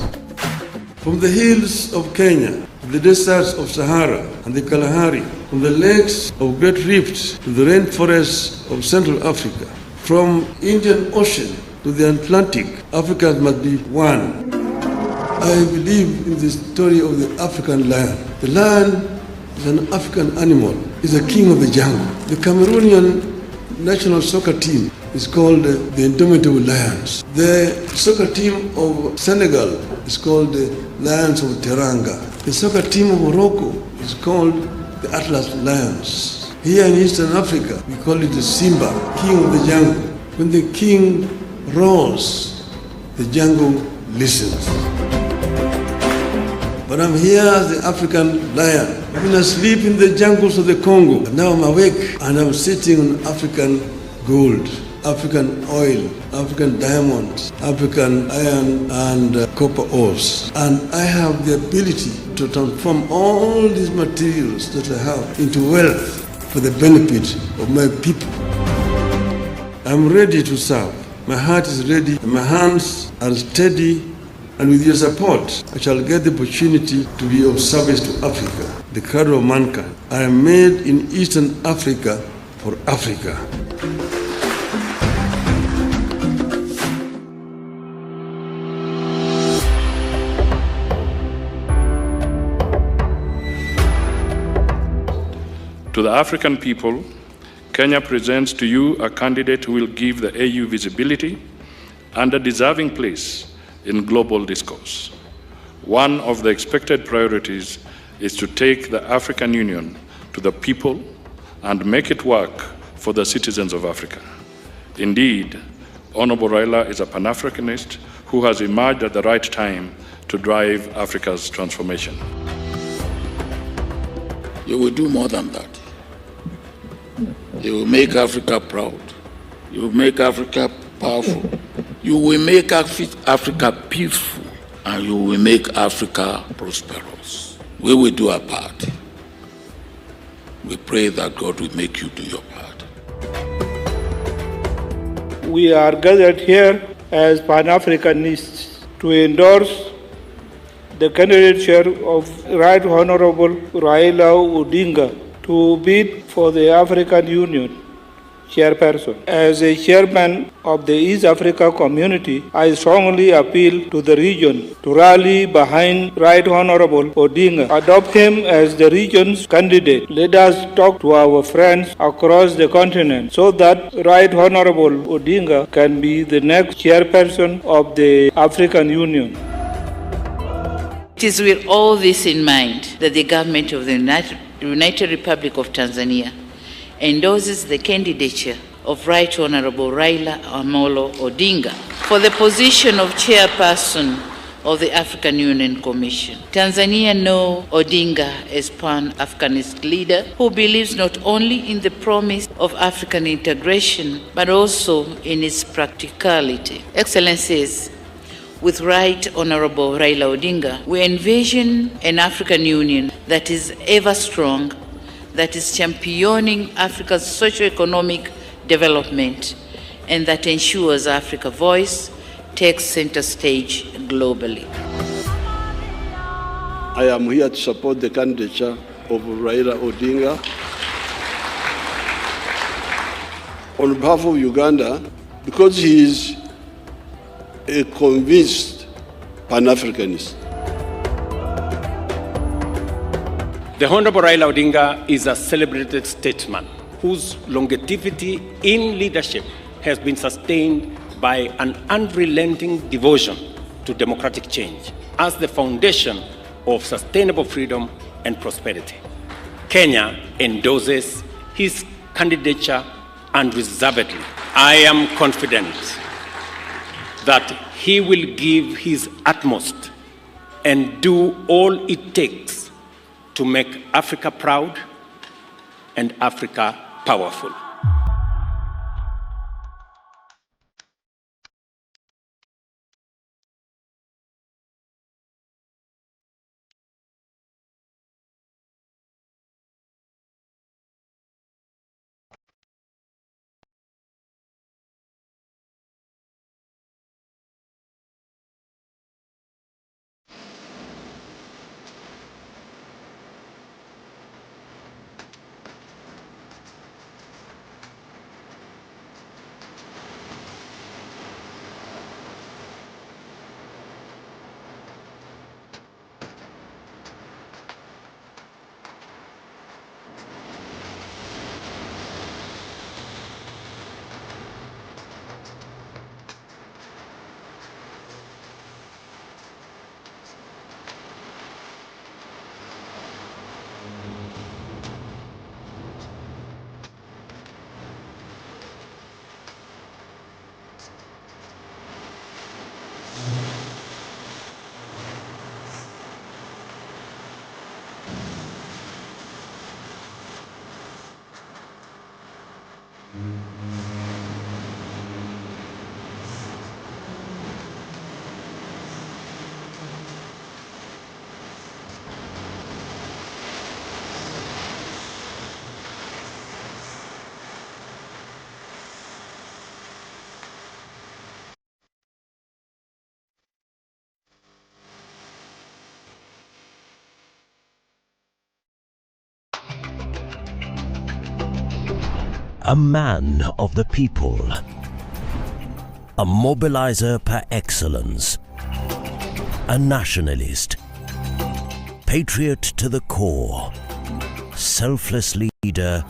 From the hills of Kenya, the deserts of Sahara and the Kalahari, from the lakes of Great Rift to the rainforests of Central Africa, from Indian Ocean to the Atlantic, Africa must be one. I believe in the story of the African lion. The lion is an African animal. He's a king of the jungle. The Cameroonian national soccer team is called the Indomitable Lions. The soccer team of Senegal is called the Lions of Teranga. The soccer team of Morocco is called the Atlas Lions. Here in Eastern Africa, we call it the Simba, king of the jungle. When the king roars, the jungle listens. But I'm here as the African lion. I've been asleep in the jungles of the Congo. And now I'm awake and I'm sitting on African gold, African oil, African diamonds, African iron and copper ores. And I have the ability to transform all these materials that I have into wealth for the benefit of my people. I'm ready to serve. My heart is ready, and my hands are steady, and with your support, I shall get the opportunity to be of service to Africa, the cradle of mankind. I am made in Eastern Africa for Africa. To the African people, Kenya presents to you a candidate who will give the AU visibility and a deserving place in global discourse. One of the expected priorities is to take the African Union to the people and make it work for the citizens of Africa. Indeed, Honorable Raila is a Pan-Africanist who has emerged at the right time to drive Africa's transformation. You will do more than that. You will make Africa proud. You will make Africa powerful. You will make Africa peaceful. And you will make Africa prosperous. We will do our part. We pray that God will make you do your part. We are gathered here as Pan-Africanists to endorse the candidature of Right Honorable Raila Odinga to bid for the African Union chairperson. As a chairman of the East Africa community, I strongly appeal to the region to rally behind Right Honorable Odinga, adopt him as the region's candidate. Let us talk to our friends across the continent so that Right Honorable Odinga can be the next chairperson of the African Union. It is with all this in mind that the government of the United Republic of Tanzania endorses the candidature of Right Honorable Raila Amolo Odinga for the position of chairperson of the African Union Commission. Tanzania knows Odinga as Pan-Africanist leader who believes not only in the promise of African integration, but also in its practicality. Excellencies, with Right Honorable Raila Odinga, we envision an African Union that is ever strong, that is championing Africa's socio-economic development, and that ensures Africa's voice takes center stage globally. I am here to support the candidature of Raila Odinga. On behalf of Uganda, because he is a convinced Pan-Africanist. The Honorable Raila Odinga is a celebrated statesman whose longevity in leadership has been sustained by an unrelenting devotion to democratic change as the foundation of sustainable freedom and prosperity. Kenya endorses his candidature unreservedly. I am confident that he will give his utmost and do all it takes to make Africa proud and Africa powerful. A man of the people, a mobilizer par excellence, a nationalist, patriot to the core, selfless leader,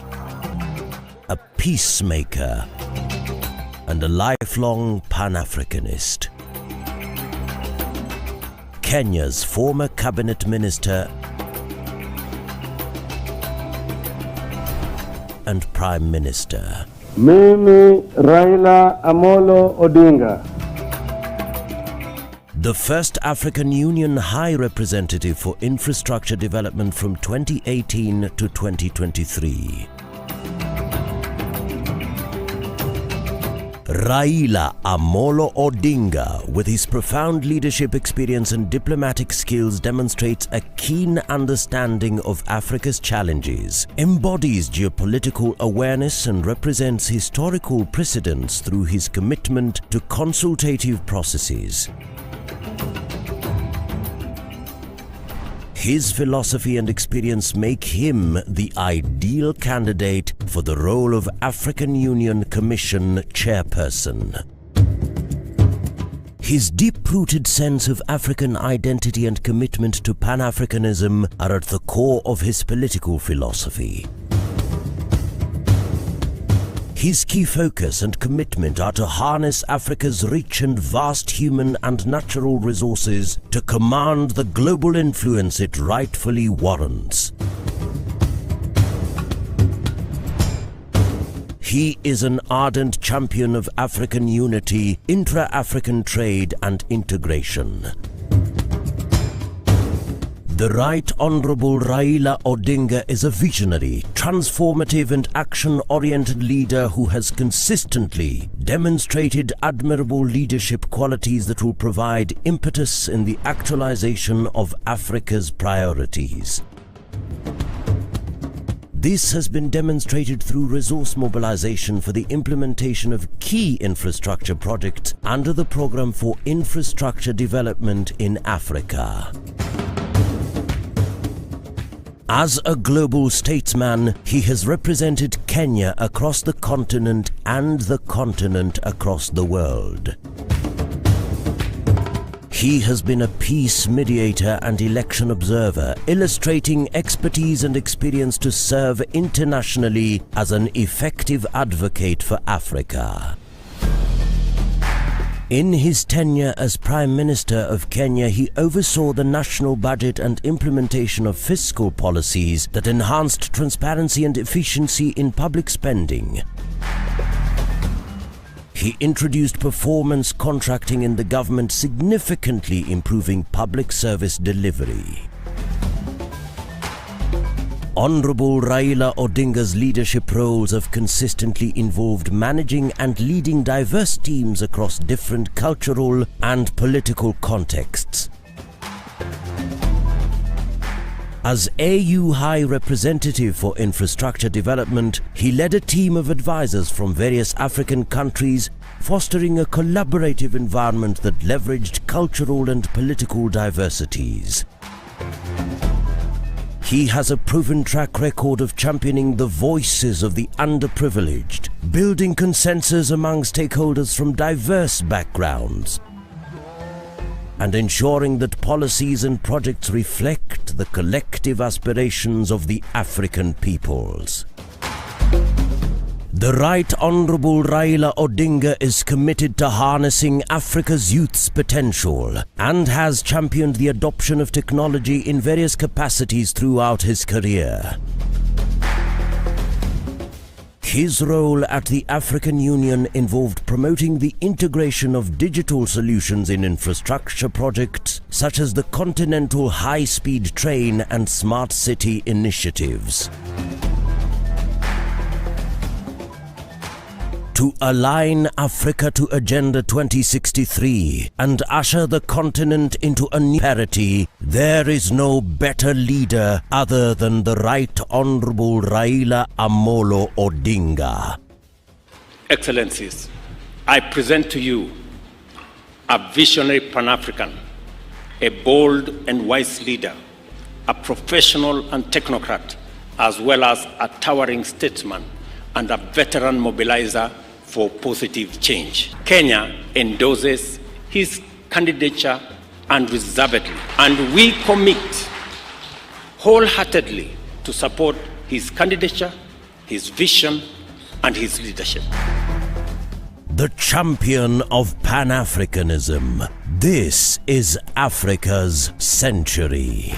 a peacemaker, and a lifelong Pan-Africanist. Kenya's former cabinet minister and Prime Minister. Mimi Raila Amolo Odinga. The first African Union High Representative for Infrastructure Development from 2018 to 2023. Raila Amolo Odinga, with his profound leadership experience and diplomatic skills, demonstrates a keen understanding of Africa's challenges, embodies geopolitical awareness and represents historical precedents through his commitment to consultative processes. His philosophy and experience make him the ideal candidate for the role of African Union Commission chairperson. His deep-rooted sense of African identity and commitment to Pan-Africanism are at the core of his political philosophy. His key focus and commitment are to harness Africa's rich and vast human and natural resources to command the global influence it rightfully warrants. He is an ardent champion of African unity, intra-African trade and integration. The Right Honourable Raila Odinga is a visionary, transformative and action-oriented leader who has consistently demonstrated admirable leadership qualities that will provide impetus in the actualization of Africa's priorities. This has been demonstrated through resource mobilization for the implementation of key infrastructure projects under the Programme for Infrastructure Development in Africa. As a global statesman, he has represented Kenya across the continent and the continent across the world. He has been a peace mediator and election observer, illustrating expertise and experience to serve internationally as an effective advocate for Africa. In his tenure as Prime Minister of Kenya, he oversaw the national budget and implementation of fiscal policies that enhanced transparency and efficiency in public spending. He introduced performance contracting in the government, significantly improving public service delivery. Honorable Raila Odinga's leadership roles have consistently involved managing and leading diverse teams across different cultural and political contexts. As AU High Representative for Infrastructure Development, he led a team of advisors from various African countries, fostering a collaborative environment that leveraged cultural and political diversities. He has a proven track record of championing the voices of the underprivileged, building consensus among stakeholders from diverse backgrounds, and ensuring that policies and projects reflect the collective aspirations of the African peoples. The Right Honourable Raila Odinga is committed to harnessing Africa's youth's potential and has championed the adoption of technology in various capacities throughout his career. His role at the African Union involved promoting the integration of digital solutions in infrastructure projects such as the Continental High-Speed Train and Smart City initiatives. To align Africa to Agenda 2063 and usher the continent into a new parity, there is no better leader other than the Right Honourable Raila Amolo Odinga. Excellencies, I present to you a visionary Pan-African, a bold and wise leader, a professional and technocrat, as well as a towering statesman and a veteran mobilizer for positive change. Kenya endorses his candidature unreservedly, and we commit wholeheartedly to support his candidature, his vision, and his leadership. The champion of Pan-Africanism. This is Africa's century.